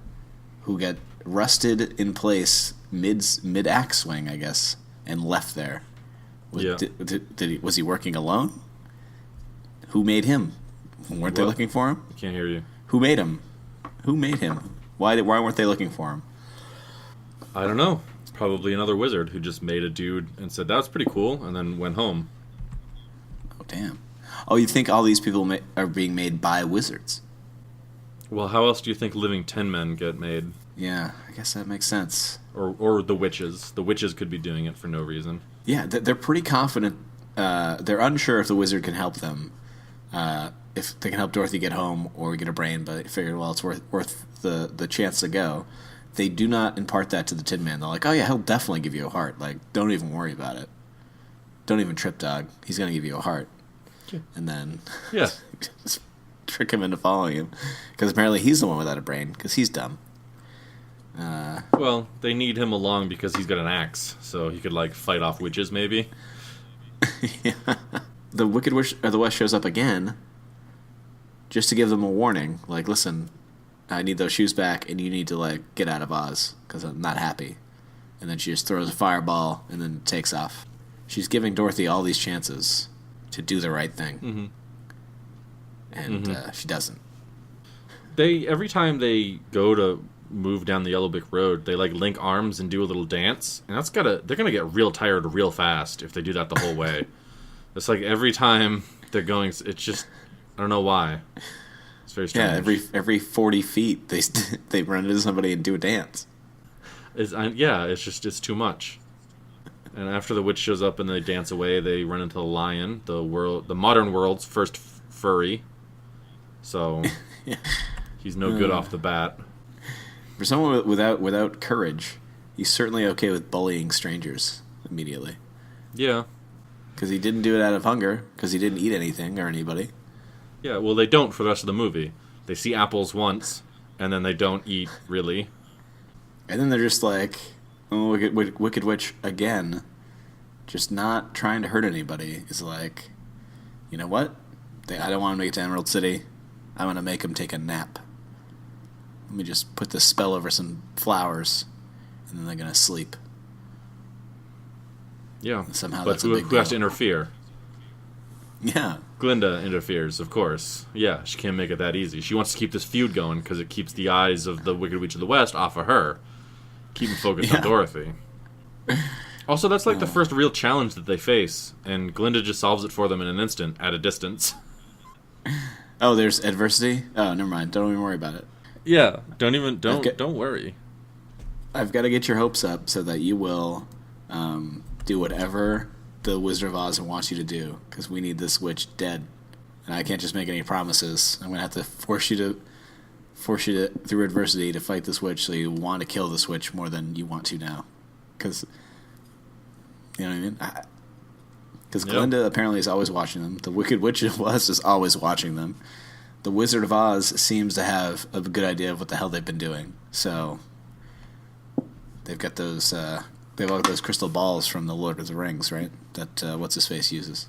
who got rusted in place mid axe swing, I guess, and left there. Yeah. Was he working alone? Who made him? Weren't they looking for him? I can't hear you. Who made him? Who made him? Why weren't they looking for him? I don't know. Probably another wizard who just made a dude and said, that was pretty cool, and then went home. Oh, damn. Oh, you think all these people are being made by wizards? Well, how else do you think living Tin Men get made? Yeah, I guess that makes sense. Or the witches. The witches could be doing it for no reason. Yeah, they're pretty confident. They're unsure if the wizard can help them. If they can help Dorothy get home or get a brain, but they figured, well, it's worth the chance to go. They do not impart that to the Tin Man. They're like, oh yeah, he'll definitely give you a heart. Like, don't even worry about it. Don't even trip, dog. He's going to give you a heart. Yeah. And then Yeah. just trick him into following him. Because apparently he's the one without a brain, because he's dumb. Well, they need him along because he's got an axe, so he could, like, fight off witches, maybe. Yeah. The Wicked Witch of the West shows up again just to give them a warning. Like, listen, I need those shoes back, and you need to, like, get out of Oz, because I'm not happy. And then she just throws a fireball and then takes off. She's giving Dorothy all these chances to do the right thing. Mm-hmm. And she doesn't. Every time they go to move down the Yellow Brick Road, they, like, link arms and do a little dance. And they're gonna get real tired real fast if they do that the whole way. It's like every time they're going, it's just, I don't know why. It's very strange. Yeah, every 40 feet they run into somebody and do a dance. It's too much. And after the witch shows up and they dance away, they run into the lion, the modern world's first furry. So Yeah. he's no good off the bat. For someone without courage, he's certainly okay with bullying strangers immediately. Yeah. Because he didn't do it out of hunger, because he didn't eat anything or anybody. Yeah, well, they don't for the rest of the movie. They see apples once, and then they don't eat, really. And then they're just like, oh, Wicked Witch again, just not trying to hurt anybody, is like, you know what? I don't want him to get to Emerald City. I'm going to make him take a nap. Let me just put this spell over some flowers, and then they're going to sleep. Yeah. And somehow but that's a big who has to deal. interfere? Yeah. Glinda interferes, of course. Yeah, she can't make it that easy. She wants to keep this feud going because it keeps the eyes of the Wicked Witch of the West off of her. Keep them focused on Dorothy. Also, that's like the first real challenge that they face, and Glinda just solves it for them in an instant, at a distance. Oh, there's adversity? Oh, never mind. Don't even worry about it. Yeah, don't worry. I've got to get your hopes up so that you will do whatever the Wizard of Oz wants you to do, because we need this witch dead. And I can't just make any promises. I'm going to have to force you to through adversity to fight this witch, so you want to kill this witch more than you want to now. Because, you know what I mean? Because Glinda apparently is always watching them. The Wicked Witch of Oz is always watching them. The Wizard of Oz seems to have a good idea of what the hell they've been doing. So they've got those crystal balls from the Lord of the Rings, right? That what's his face uses.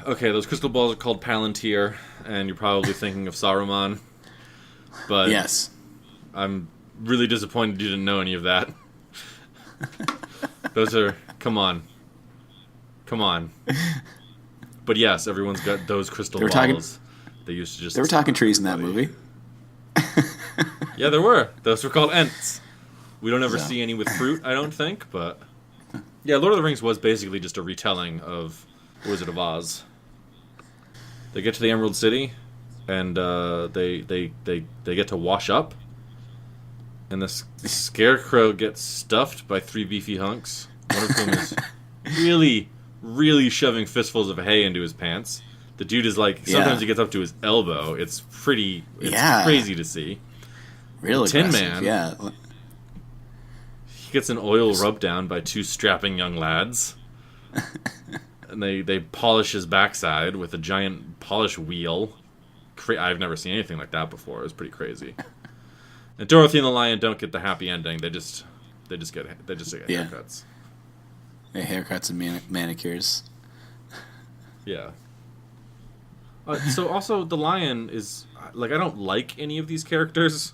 Okay, those crystal balls are called Palantir, and you're probably thinking of Saruman. But yes, I'm really disappointed you didn't know any of that. Those are come on. But yes, everyone's got those crystal balls. They used to just. They were talking trees in that movie. Yeah, there were. Those were called Ents. We don't ever see any with fruit, I don't think, but yeah, Lord of the Rings was basically just a retelling of Wizard of Oz. They get to the Emerald City, and they get to wash up, and the Scarecrow gets stuffed by 3 beefy hunks. One of whom is really, really shoving fistfuls of hay into his pants. The dude is like, sometimes he gets up to his elbow. It's crazy to see. Really, Tin aggressive. Man. Yeah. He gets an oil rub down by 2 strapping young lads. And they polish his backside with a giant polish wheel. I've never seen anything like that before. It was pretty crazy. And Dorothy and the Lion don't get the happy ending. They just get haircuts. Yeah, haircuts and manicures. Yeah. So also the lion is like I don't like any of these characters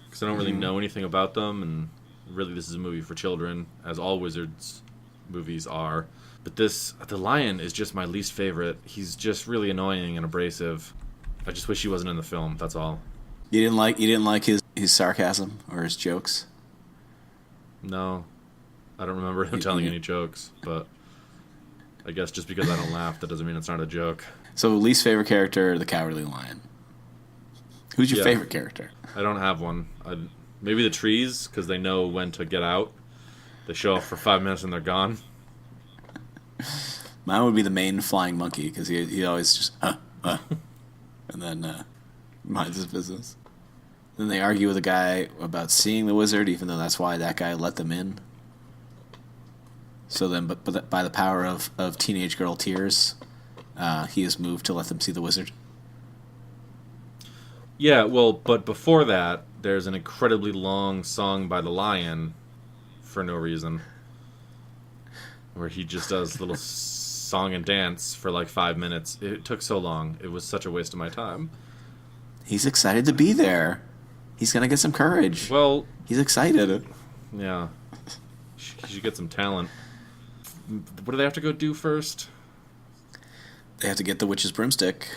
because I don't really know anything about them, and really this is a movie for children, as all Wizards movies are. But the lion is just my least favorite. He's just really annoying and abrasive. I just wish he wasn't in the film. That's all. You didn't like his sarcasm or his jokes? No, I don't remember him telling any jokes. But I guess just because I don't laugh, that doesn't mean it's not a joke. So least favorite character, the Cowardly Lion. Who's your favorite character? I don't have one. Maybe the trees, because they know when to get out. They show up for 5 minutes and they're gone. Mine would be the main flying monkey, because he always just, and then minds his business. Then they argue with a guy about seeing the wizard, even though that's why that guy let them in. So then, but by the power of teenage girl tears, he is moved to let them see the wizard. Yeah, well, but before that, there's an incredibly long song by the lion for no reason, where he just does little song and dance for like 5 minutes. It took so long. It was such a waste of my time. He's excited to be there. He's gonna get some courage. Well, he's excited. Yeah, he should get some talent. What do they have to go do first? They have to get the witch's broomstick.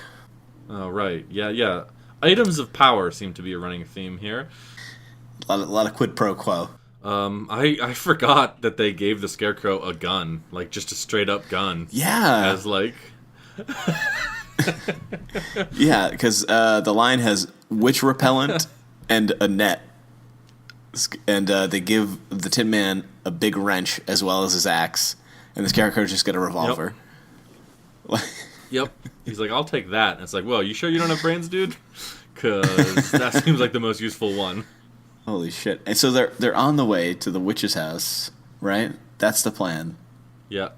Oh, right. Yeah. Items of power seem to be a running theme here. A lot of quid pro quo. I forgot that they gave the Scarecrow a gun, like just a straight up gun. Yeah. As like. Yeah, because the lion has witch repellent and a net, and they give the Tin Man a big wrench as well as his axe, and the Scarecrow just got a revolver. Yep. Yep. He's like, I'll take that. And it's like, whoa, you sure you don't have brains, dude? Because that seems like the most useful one. Holy shit. And so they're on the way to the witch's house, right? That's the plan. Yeah.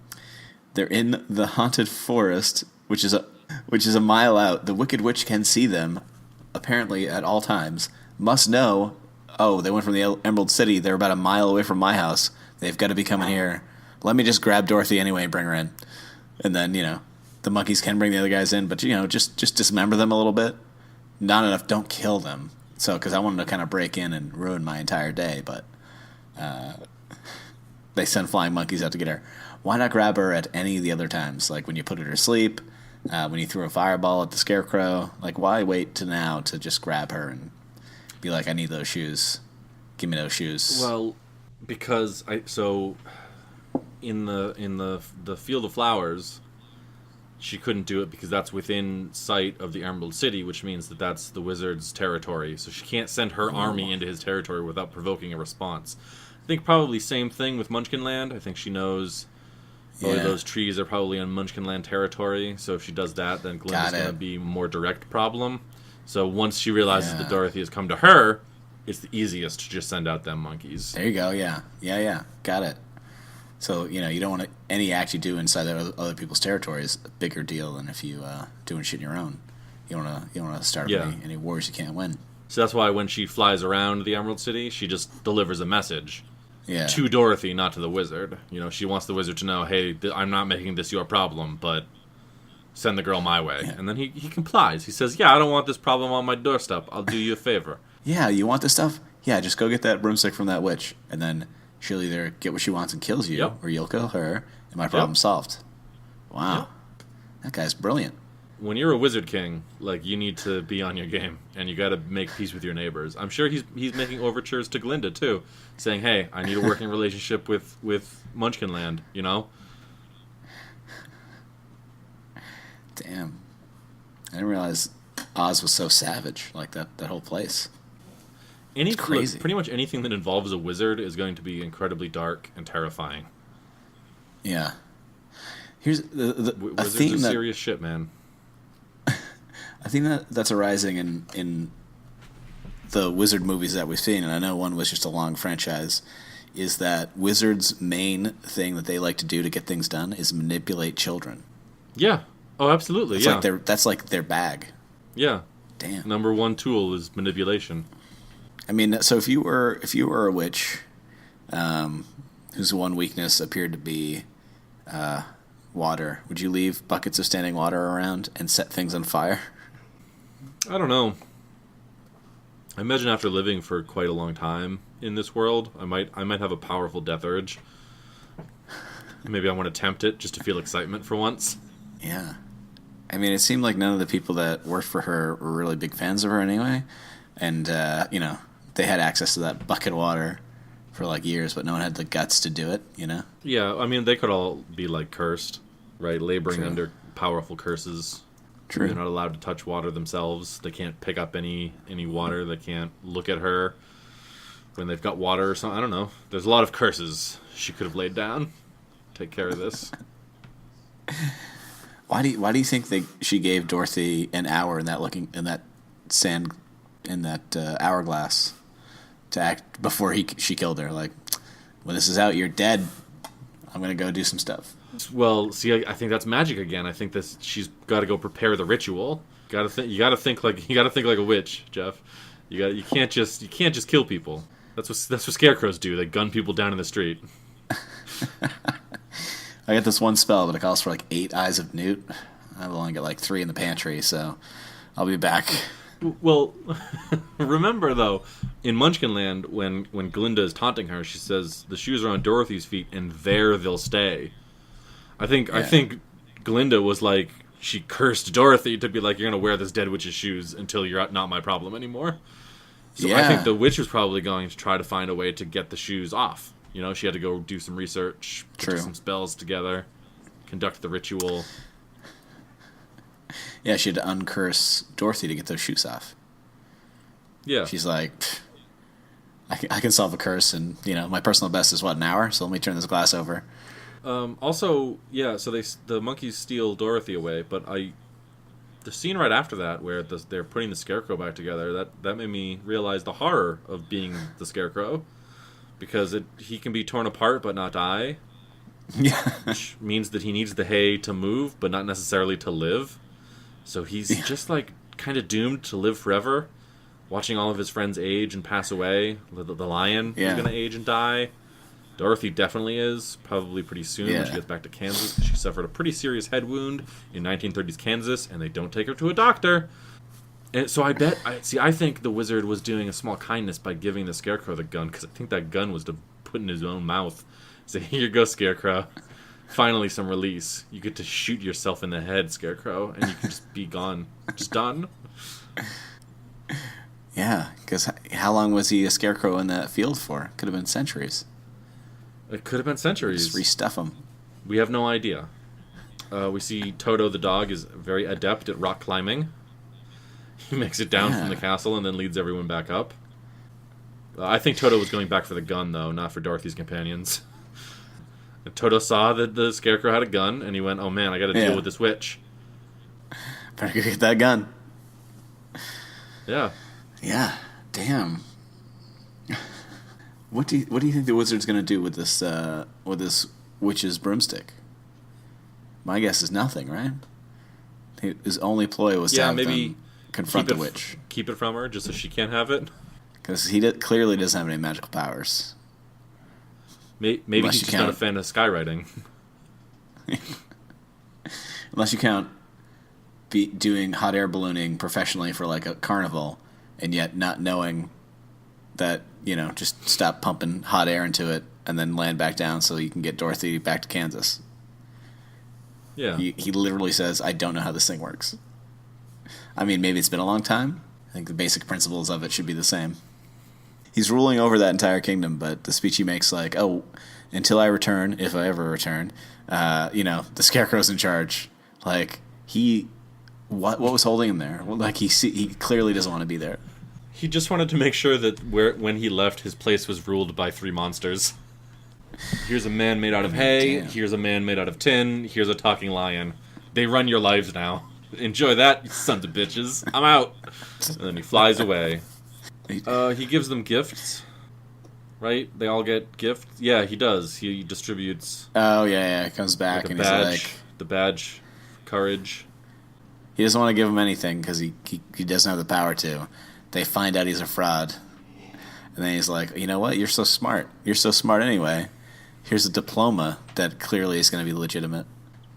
They're in the haunted forest, which is a mile out. The Wicked Witch can see them, apparently at all times. Must know, they went from the Emerald City. They're about a mile away from my house. They've got to be coming here. Let me just grab Dorothy anyway and bring her in. And then, the monkeys can bring the other guys in, but, just dismember them a little bit. Not enough, don't kill them. So, because I wanted to kind of break in and ruin my entire day, but they send flying monkeys out to get her. Why not grab her at any of the other times? Like when you put her to sleep, when you threw a fireball at the Scarecrow. Like, why wait to now to just grab her and be like, I need those shoes. Give me those shoes. Well, because in the Field of Flowers, she couldn't do it because that's within sight of the Emerald City, which means that that's the wizard's territory. So she can't send her army into his territory without provoking a response. I think probably same thing with Munchkinland. I think she knows those trees are probably in Munchkinland territory. So if she does that, then Glinda's going to be a more direct problem. So once she realizes that Dorothy has come to her, it's the easiest to just send out them monkeys. There you go, yeah. Got it. So, you don't want any act you do inside other people's territory is a bigger deal than if you doing shit on your own. You don't want to start any wars you can't win. So that's why when she flies around the Emerald City, she just delivers a message to Dorothy, not to the wizard. She wants the wizard to know, hey, I'm not making this your problem, but send the girl my way. Yeah. And then he complies. He says, I don't want this problem on my doorstep. I'll do you a favor. Yeah, you want this stuff? Yeah, just go get that broomstick from that witch, and then she'll either get what she wants and kills you, or you'll kill her, and my problem's solved. Wow. That guy's brilliant. When you're a wizard king, you need to be on your game, and you got to make peace with your neighbors. I'm sure he's making overtures to Glinda, too, saying, hey, I need a working relationship with Munchkinland, Damn. I didn't realize Oz was so savage, like that whole place. It's crazy. Pretty much anything that involves a wizard is going to be incredibly dark and terrifying. Yeah. Here's the wizards theme are serious shit, man. I think that's arising in the wizard movies that we've seen, and I know one was just a long franchise, is that wizards' main thing that they like to do to get things done is manipulate children. Yeah. Oh, absolutely. That's like their bag. Yeah. Damn. Number one tool is manipulation. I mean, so if you were a witch, whose one weakness appeared to be water, would you leave buckets of standing water around and set things on fire? I don't know. I imagine after living for quite a long time in this world, I might have a powerful death urge. Maybe I want to tempt it just to feel excitement for once. Yeah. I mean, it seemed like none of the people that worked for her were really big fans of her anyway. And, they had access to that bucket of water for, like, years, but no one had the guts to do it, you know? Yeah, I mean, they could all be, like, cursed, right? Laboring True. under powerful curses. True. They're not allowed to touch water themselves. They can't pick up any water. They can't look at her when they've got water or something. I don't know. There's a lot of curses she could have laid down. Take care of this. Why do you think she gave Dorothy an hour in that hourglass to act before she killed her? Like, when this is out, you're dead. I'm gonna go do some stuff. Well, see, I think that's magic again. I think that she's got to go prepare the ritual. You gotta think like a witch, Jeff. You can't just kill people. That's what scarecrows do. They gun people down in the street. I got this one spell, but it calls for like 8 eyes of Newt. I've only got like 3 in the pantry, so I'll be back. Well, remember though, in Munchkinland, when Glinda is taunting her, she says the shoes are on Dorothy's feet, and there they'll stay. I think Glinda was like, she cursed Dorothy to be like, you're gonna wear this dead witch's shoes until you're not my problem anymore. So I think the witch was probably going to try to find a way to get the shoes off. You know, she had to go do some research, put some spells together, conduct the ritual. Yeah, she had to uncurse Dorothy to get those shoes off. Yeah. She's like, I can solve a curse, and, my personal best is, an hour? So let me turn this glass over. Also, yeah, so the monkeys steal Dorothy away, but the scene right after that, where they're putting the Scarecrow back together, that made me realize the horror of being the Scarecrow. Because he can be torn apart but not die. Yeah. Which means that he needs the hay to move, but not necessarily to live. So he's just like kind of doomed to live forever, watching all of his friends age and pass away. The lion is going to age and die. Dorothy definitely is, probably pretty soon when she gets back to Kansas. She suffered a pretty serious head wound in 1930s Kansas, and they don't take her to a doctor. And so I think the wizard was doing a small kindness by giving the Scarecrow the gun, because I think that gun was to put in his own mouth. Say, here you go, Scarecrow. Finally, some release. You get to shoot yourself in the head, Scarecrow, and you can just be gone. Just done. Yeah, because how long was he a Scarecrow in that field for? Could have been centuries. It could have been centuries. Just restuff him. We have no idea. We see Toto the dog is very adept at rock climbing. He makes it down from the castle and then leads everyone back up. I think Toto was going back for the gun, though, not for Dorothy's companions. Toto saw that the Scarecrow had a gun, and he went, oh man, I gotta deal with this witch. Better go get that gun. Yeah. Yeah, damn. What do you think the wizard's gonna do with this witch's broomstick? My guess is nothing, right? His only ploy was to have them confront the witch. Keep it from her, just so she can't have it. Because he clearly doesn't have any magical powers. Maybe he's just not a fan of skywriting. Unless you count doing hot air ballooning professionally for like a carnival, and yet not knowing that, just stop pumping hot air into it and then land back down so you can get Dorothy back to Kansas. Yeah. He literally says, I don't know how this thing works. I mean, maybe it's been a long time. I think the basic principles of it should be the same. He's ruling over that entire kingdom, but the speech he makes, like, oh, until I return, if I ever return, the Scarecrow's in charge. Like, what was holding him there? Well, like, he clearly doesn't want to be there. He just wanted to make sure that when he left, his place was ruled by 3 monsters. Here's a man made out of hay. Damn. Here's a man made out of tin. Here's a talking lion. They run your lives now. Enjoy that, you sons of bitches. I'm out. And then he flies away. He gives them gifts, right? They all get gifts. Yeah, he does. He distributes. Oh yeah. He comes back and badge, he's like, the badge, courage. He doesn't want to give them anything because he doesn't have the power to. They find out he's a fraud, and then he's like, you know what? You're so smart. You're so smart anyway. Here's a diploma that clearly is going to be legitimate.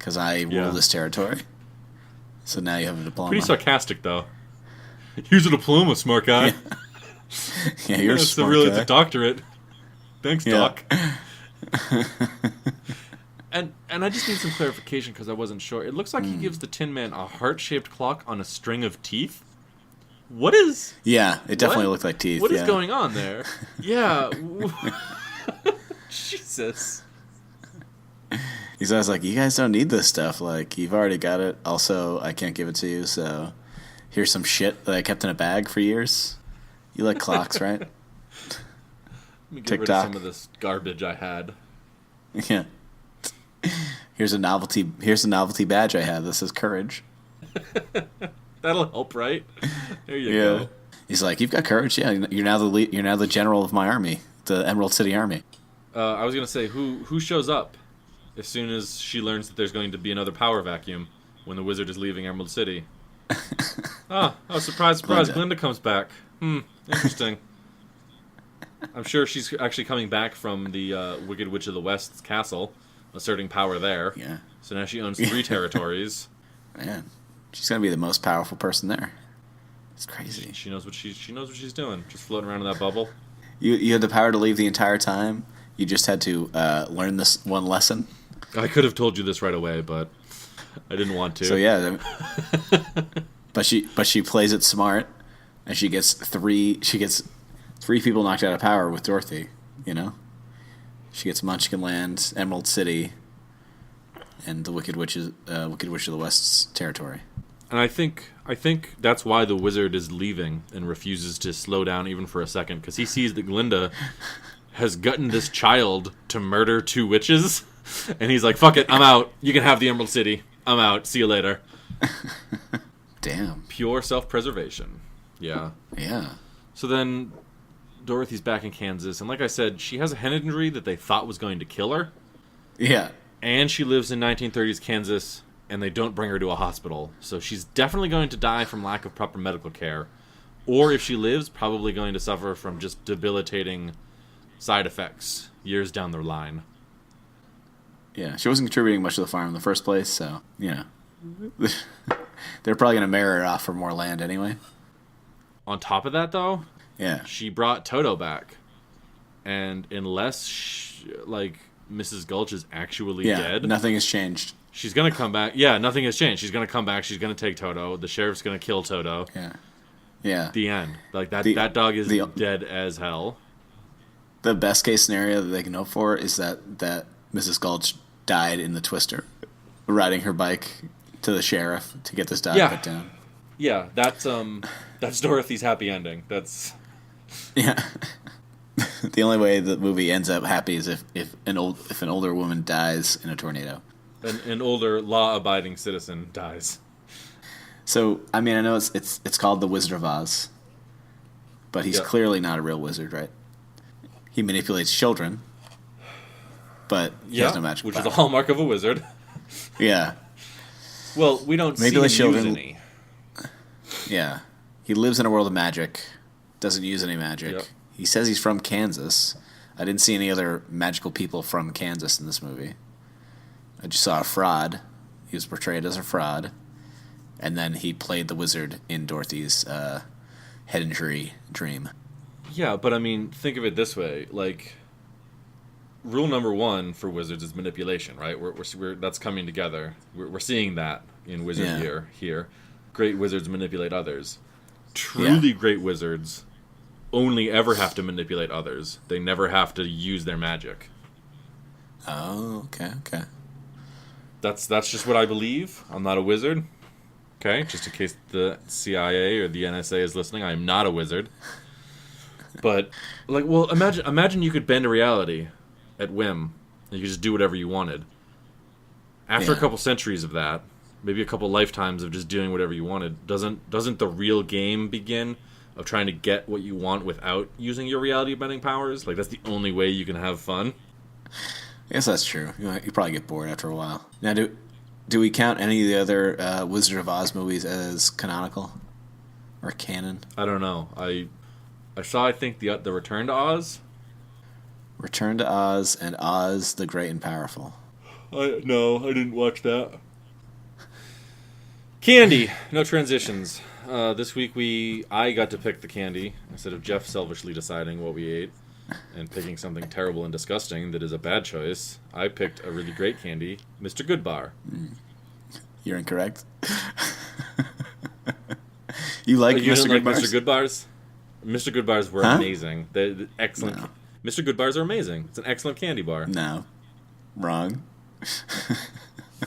because I rule this territory. So now you have a diploma. Pretty sarcastic, though. Here's a diploma, smart guy. Yeah, you're a smart really guy. the doctorate. Thanks, Doc. And I just need some clarification because I wasn't sure. It looks like he gives the Tin Man a heart-shaped clock on a string of teeth. What is... Yeah, it definitely looked like teeth. What is going on there? Yeah. Jesus. He's always like, you guys don't need this stuff. Like, you've already got it. Also, I can't give it to you, so here's some shit that I kept in a bag for years. You like clocks, right? Let me get rid of some of this garbage I had. Yeah. Here's a novelty badge I have. This is courage. That'll help, right? There you go. He's like, you've got courage. Yeah, you're now the general of my army, the Emerald City Army. I was gonna say, who shows up as soon as she learns that there's going to be another power vacuum when the wizard is leaving Emerald City? Oh, surprise! Glinda comes back. Interesting. I'm sure she's actually coming back from the Wicked Witch of the West's castle, asserting power there. Yeah. So now she owns 3 territories. Man, she's gonna be the most powerful person there. It's crazy. She knows what she's doing. Just floating around in that bubble. You had the power to leave the entire time. You just had to learn this one lesson. I could have told you this right away, but I didn't want to. So yeah, but she plays it smart, and she gets three people knocked out of power with Dorothy. You know, she gets Munchkin Land, Emerald City, and the Wicked Witch of the West's territory. And I think that's why the wizard is leaving and refuses to slow down even for a second, because he sees that Glinda has gotten this child to murder 2 witches, and he's like, fuck it, I'm out. You can have the Emerald City. I'm out. See you later. Damn. Pure self-preservation. Yeah. Yeah. So then Dorothy's back in Kansas, and like I said, she has a head injury that they thought was going to kill her. Yeah. And she lives in 1930s Kansas, and they don't bring her to a hospital. So she's definitely going to die from lack of proper medical care. Or if she lives, probably going to suffer from just debilitating side effects years down the line. Yeah, she wasn't contributing much to the farm in the first place, so, you know. They're probably going to marry her off for more land anyway. On top of that, though, yeah, she brought Toto back. And unless, Mrs. Gulch is actually dead... nothing has changed. She's going to come back. Yeah, nothing has changed. She's going to come back. She's going to take Toto. The sheriff's going to kill Toto. Yeah. Yeah. The end. Like, that dog is dead as hell. The best case scenario that they can hope for is that Mrs. Gulch died in the Twister, riding her bike to the sheriff to get this dog put down. Yeah, that's Dorothy's happy ending. That's... Yeah. The only way the movie ends up happy is if an older woman dies in a tornado. An older law-abiding citizen dies. So, I mean, I know it's called The Wizard of Oz, but he's clearly not a real wizard, right? He manipulates children, but he has no magical which power. is a hallmark of a wizard. Yeah. Well, we don't see him use any. Yeah. He lives in a world of magic, doesn't use any magic. Yep. He says he's from Kansas. I didn't see any other magical people from Kansas in this movie. I just saw a fraud. He was portrayed as a fraud. And then he played the wizard in Dorothy's head injury dream. Yeah, but I mean, think of it this way. Like, rule number 1 for wizards is manipulation, right? We're that's coming together. We're seeing that in Wizard Year here. Great wizards manipulate others. Truly great wizards only ever have to manipulate others. They never have to use their magic. Oh, okay. That's just what I believe. I'm not a wizard. Okay, just in case the CIA or the NSA is listening, I am not a wizard. But, imagine you could bend a reality at whim. You could just do whatever you wanted. After a couple centuries of that, maybe a couple lifetimes of just doing whatever you wanted, doesn't the real game begin of trying to get what you want without using your reality bending powers? Like, that's the only way you can have fun. I guess that's true. You probably get bored after a while. Now, do we count any of the other Wizard of Oz movies as canonical or canon? I don't know. I saw, I think, the Return to Oz. Return to Oz and Oz the Great and Powerful. No, I didn't watch that. Candy, no transitions. This week I got to pick the candy instead of Jeff selfishly deciding what we ate and picking something terrible and disgusting that is a bad choice. I picked a really great candy, Mr. Goodbar. You're incorrect. You like You Mr. didn't like Goodbars? Mr. Goodbars? Mr. Goodbars were amazing. They're excellent. No. Mr. Goodbars are amazing. It's an excellent candy bar. No, wrong.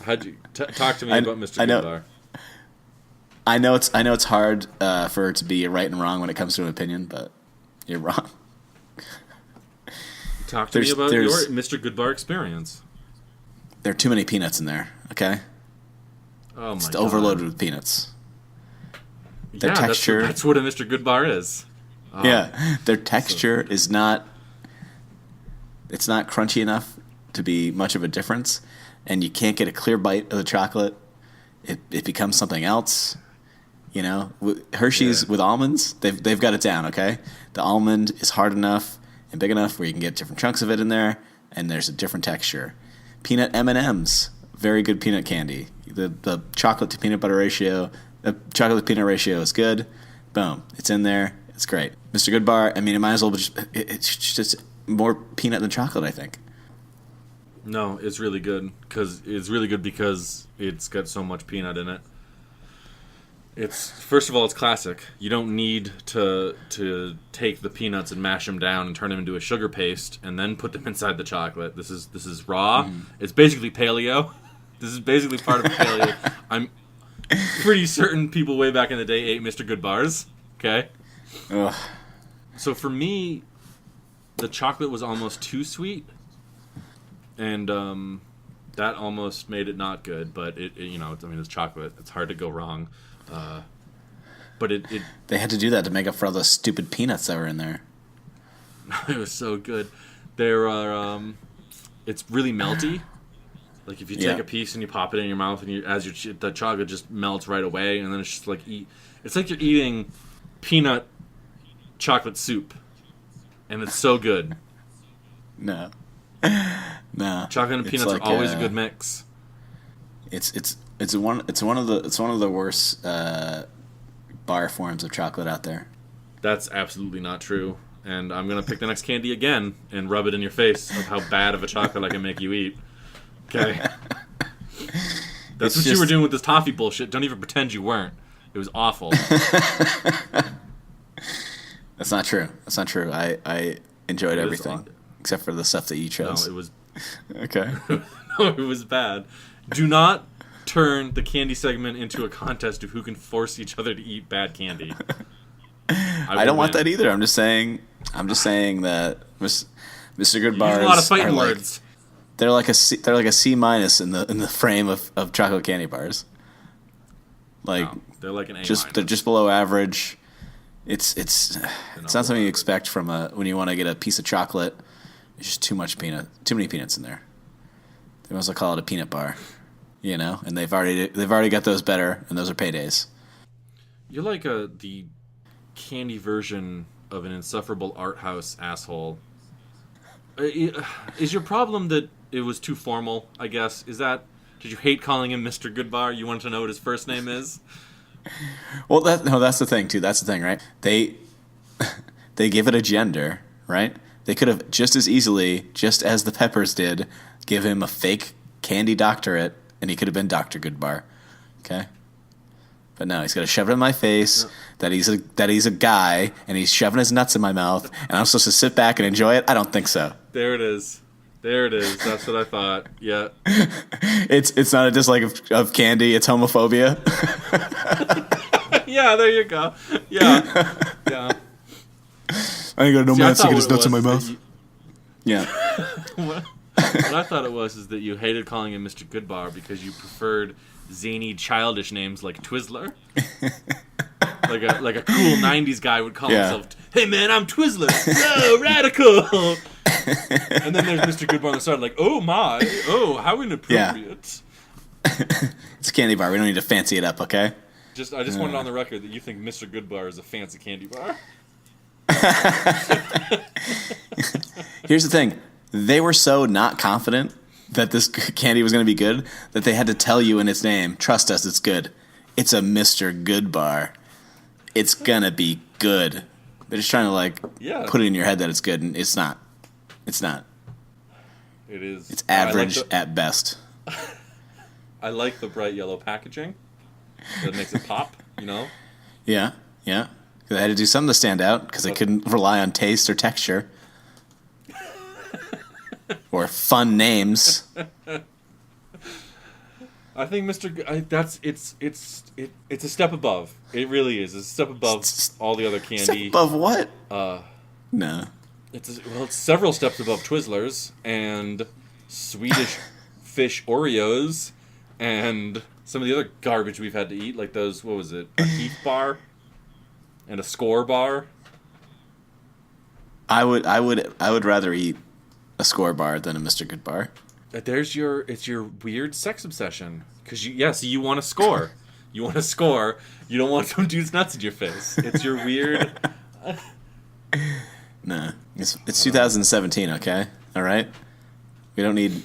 How'd you talk to me about Mr. I know. Goodbar? I know it's hard for it to be right and wrong when it comes to an opinion, but you're wrong. Talk to me about your Mr. Goodbar experience. There are too many peanuts in there. Okay, Oh my it's god! overloaded with peanuts. Their Yeah, texture. that's what a Mr. Goodbar is. Oh. Yeah, their texture is not. It's not crunchy enough to be much of a difference, and you can't get a clear bite of the chocolate. It becomes something else. You know, Hershey's with almonds, they've got it down. Okay, the almond is hard enough and big enough where you can get different chunks of it in there, and there's a different texture. Peanut M&Ms, very good peanut candy. The chocolate to peanut butter ratio, the chocolate to peanut ratio is good. Boom, it's in there. It's great. Mr. Goodbar, I mean, it might as well be it's just more peanut than chocolate, I think. No, it's really good because it's got so much peanut in it. It's first of all, it's classic. You don't need to take the peanuts and mash them down and turn them into a sugar paste and then put them inside the chocolate. This is raw. Mm. It's basically paleo. This is basically part of paleo. I'm pretty certain people way back in the day ate Mr. Goodbars. Okay. Ugh. So for me, the chocolate was almost too sweet, and that almost made it not good. But it's chocolate. It's hard to go wrong. But they had to do that to make up for all those stupid peanuts that were in there. It was so good. There are it's really melty. Like if you take a piece and you pop it in your mouth, and the chocolate just melts right away, and then it's just like it's like you're eating peanut chocolate soup, and it's so good. No. Chocolate and peanuts are always a good mix. It's one of the worst bar forms of chocolate out there. That's absolutely not true. And I'm gonna pick the next candy again and rub it in your face of how bad of a chocolate I can make you eat. Okay. That's what you were doing with this toffee bullshit. Don't even pretend you weren't. It was awful. That's not true. I enjoyed everything except for the stuff that you chose. No, it was okay. No, it was bad. Do not turn the candy segment into a contest of who can force each other to eat bad candy. I don't want that either. I'm just saying that Mr. Goodbars a lot of fighting words. They're like a C minus in the frame of chocolate candy bars. Like no, they're like an A minus. They're just below average. It's not something you expect from when you want to get a piece of chocolate. It's just too many peanuts in there. They must call it a peanut bar, and they've already got those better, and those are paydays. You're like the candy version of an insufferable art house asshole. Is your problem that it was too formal, I guess? Did you hate calling him Mr. Goodbar? You wanted to know what his first name is? Well, that's the thing too. That's the thing, right? They give it a gender, right? They could have just as easily, just as the Peppers did, give him a fake candy doctorate, and he could have been Dr. Goodbar. Okay? But no, he's got to shove it in my face that he's a guy, and he's shoving his nuts in my mouth, and I'm supposed to sit back and enjoy it? I don't think so. There it is. That's what I thought. Yeah. It's not a dislike of candy. It's homophobia. Yeah, there you go. Yeah. I ain't got no man to get his nuts in my mouth. Yeah. What I thought it was is that you hated calling him Mr. Goodbar because you preferred zany, childish names like Twizzler. like a cool '90s guy would call himself, "Hey man, I'm Twizzler. Oh, radical." And then there's Mr. Goodbar on the side, like, "Oh my, how inappropriate." Yeah. It's a candy bar. We don't need to fancy it up, okay? I just wanted on the record that you think Mr. Goodbar is a fancy candy bar. Here's the thing. They were so not confident that this candy was going to be good that they had to tell you in its name, trust us, it's good. It's a Mr. Goodbar. It's going to be good. They're just trying to, like, put it in your head that it's good, and it's not. It's not. It is. It's average at best. I like the bright yellow packaging. That makes it pop, you know? Yeah, yeah. They had to do something to stand out because they couldn't rely on taste or texture. Or fun names. I think it's a step above. It really is. It's a step above all the other candy. Step above what? No. It's several steps above Twizzlers and Swedish fish Oreos and some of the other garbage we've had to eat, like those. What was it? A Heath bar and a Score bar. I would rather eat a Score bar than a Mr. Goodbar. It's your weird sex obsession. Because you want to score. You want to score. You don't want some dude's nuts in your face. It's your weird... No. It's 2017, okay? All right? We don't need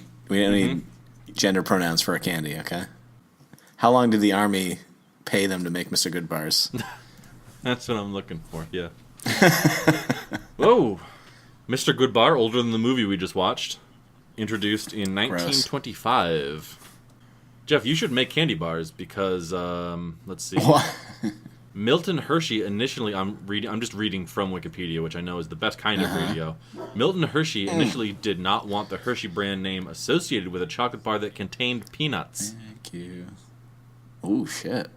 gender pronouns for our candy, okay? How long did the Army pay them to make Mr. Goodbars? That's what I'm looking for, yeah. Whoa! Mr. Goodbar, older than the movie we just watched. Introduced in 1925. Jeff, you should make candy bars because, let's see. What? Milton Hershey initially, I'm just reading from Wikipedia, which I know is the best kind of radio. Milton Hershey initially did not want the Hershey brand name associated with a chocolate bar that contained peanuts. Thank you. Oh, shit.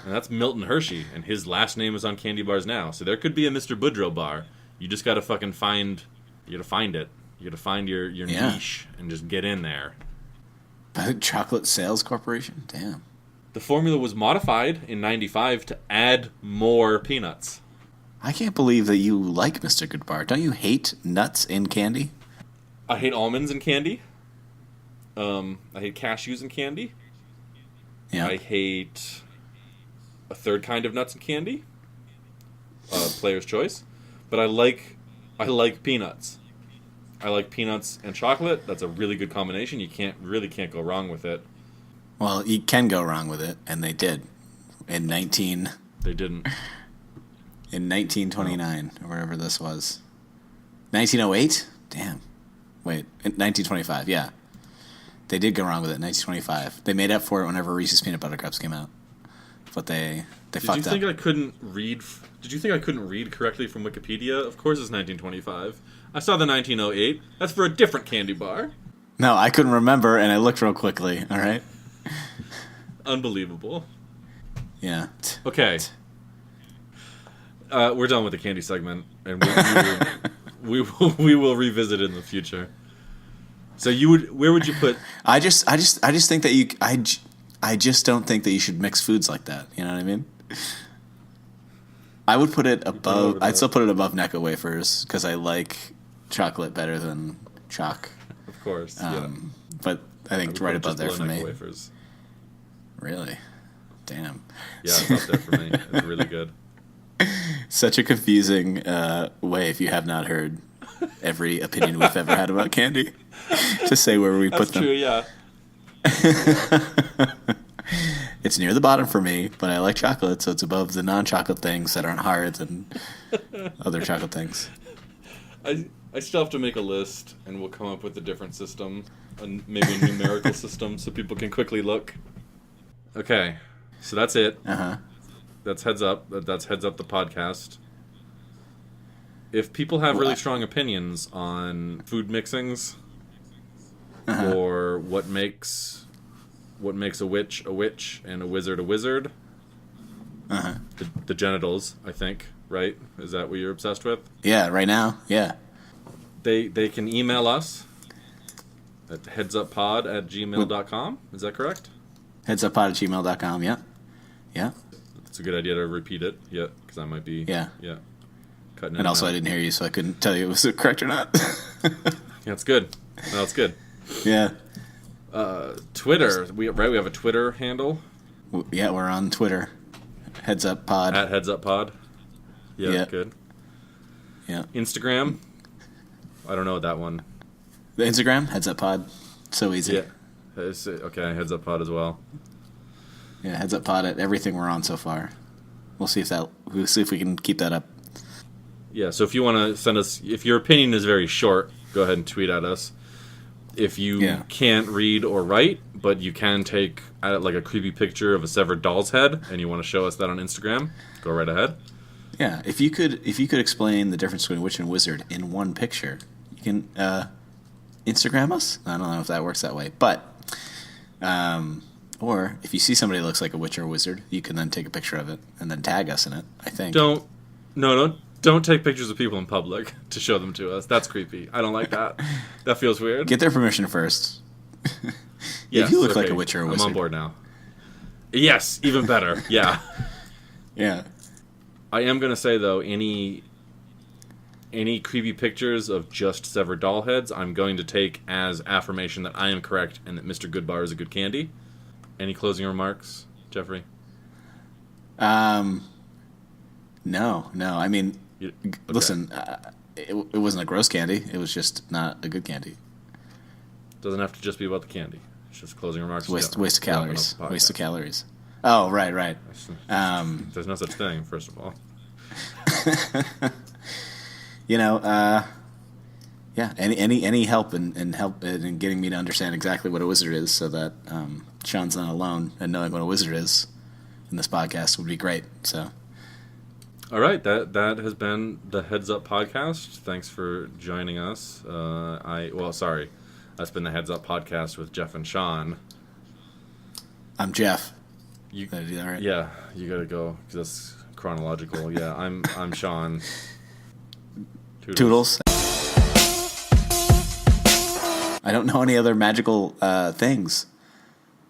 And that's Milton Hershey, and his last name is on candy bars now. So there could be a Mr. Boudreaux bar. You just gotta find it. You gotta find your niche and just get in there. By the Chocolate Sales Corporation? Damn. The formula was modified in 95 to add more peanuts. I can't believe that you like Mr. Goodbar. Don't you hate nuts in candy? I hate almonds in candy. I hate cashews in candy. Yeah. I hate a third kind of nuts in candy. Player's choice. But I like peanuts. I like peanuts and chocolate. That's a really good combination. You can't go wrong with it. Well, you can go wrong with it, and they did. They didn't. In 1929, or wherever this was. 1908? Damn. Wait, in 1925, yeah. They did go wrong with it in 1925. They made up for it whenever Reese's Peanut Butter Cups came out. But they fucked up. Did you think I couldn't read correctly from Wikipedia? Of course it's 1925. I saw the 1908. That's for a different candy bar. No, I couldn't remember, and I looked real quickly, all right? Unbelievable. Yeah. Okay. We're done with the candy segment, and we will revisit it in the future. So where would you put? I just think that I just don't think that you should mix foods like that. You know what I mean? I would put it above. I'd still put it above Necco wafers because I like chocolate better than chalk. Of course. Yeah. But I think it's right above there for me. Wafers. Really? Damn. Yeah, it's up there for me. It's really good. Such a confusing way if you have not heard every opinion we've ever had about candy to say where we put them. That's true, yeah. It's near the bottom for me, but I like chocolate, so it's above the non-chocolate things that aren't higher than other chocolate things. I still have to make a list, and we'll come up with a different system, maybe a numerical system, so people can quickly look. Okay, so that's it. That's Heads Up. That's Heads Up the podcast. If people have really strong opinions on food mixings, or what makes a witch and a wizard a wizard, the genitals, I think, right? Is that what you're obsessed with? Yeah, right now, yeah. They can email us at headsuppod@gmail.com. Is that correct? Headsuppod@gmail.com, yeah. Yeah. It's a good idea to repeat it, yeah, because I might be cutting it. And also I didn't hear you, so I couldn't tell you it was correct or not. Yeah, it's good. No, it's good. Yeah. Twitter, we have a Twitter handle. Yeah, we're on Twitter. Heads Up Pod. At Heads Up Pod. Yeah, good. Yeah. Instagram. I don't know that one. The Instagram, Heads Up Pod. So easy. Yeah. Okay, Heads Up Pod as well. Yeah, Heads Up Pod at everything we're on so far. We'll see if we can keep that up. Yeah, so if you want to send us, if your opinion is very short, go ahead and tweet at us. If you can't read or write, but you can take like a creepy picture of a severed doll's head, and you want to show us that on Instagram, go right ahead. Yeah, if you could explain the difference between witch and wizard in one picture, you can Instagram us. I don't know if that works that way, but or if you see somebody that looks like a witch or a wizard, you can then take a picture of it and then tag us in it. I think. Don't take pictures of people in public to show them to us. That's creepy. I don't like that. That feels weird. Get their permission first. Yes, if you look like a witch or a wizard. I'm on board now. Yes, even better. Yeah. Yeah. I am going to say, though, any creepy pictures of just severed doll heads, I'm going to take as affirmation that I am correct and that Mr. Goodbar is a good candy. Any closing remarks, Jeffrey? No. I mean, listen, it wasn't a gross candy. It was just not a good candy. Doesn't have to just be about the candy. It's just closing remarks. Waste of calories. Waste of calories. Oh, right. There's no such thing, first of all. Any help in getting me to understand exactly what a wizard is, so that Sean's not alone and knowing what a wizard is in this podcast would be great. So. All right, that has been the Heads Up podcast. Thanks for joining us. That's been the Heads Up podcast with Jeff and Sean. I'm Jeff. Did I do that right? Yeah, you gotta go because that's chronological. Yeah, I'm Sean. Toodles. I don't know any other magical things.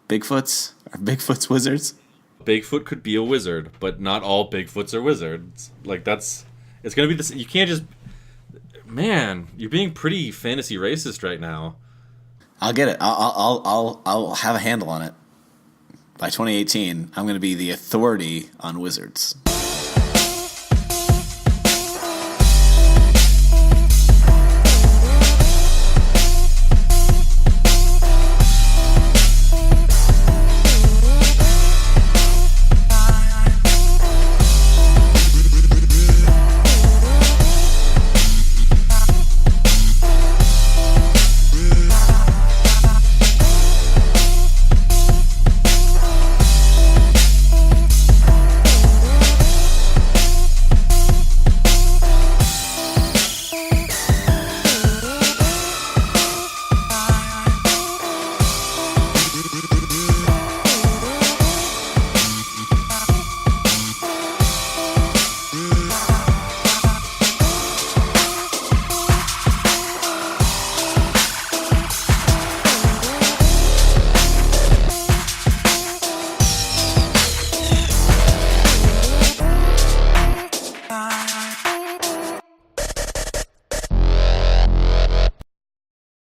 Are Bigfoot's wizards? Bigfoot could be a wizard, but not all Bigfoots are wizards. It's gonna be this. You can't just. Man, you're being pretty fantasy racist right now. I'll get it. I'll have a handle on it. By 2018, I'm gonna be the authority on wizards.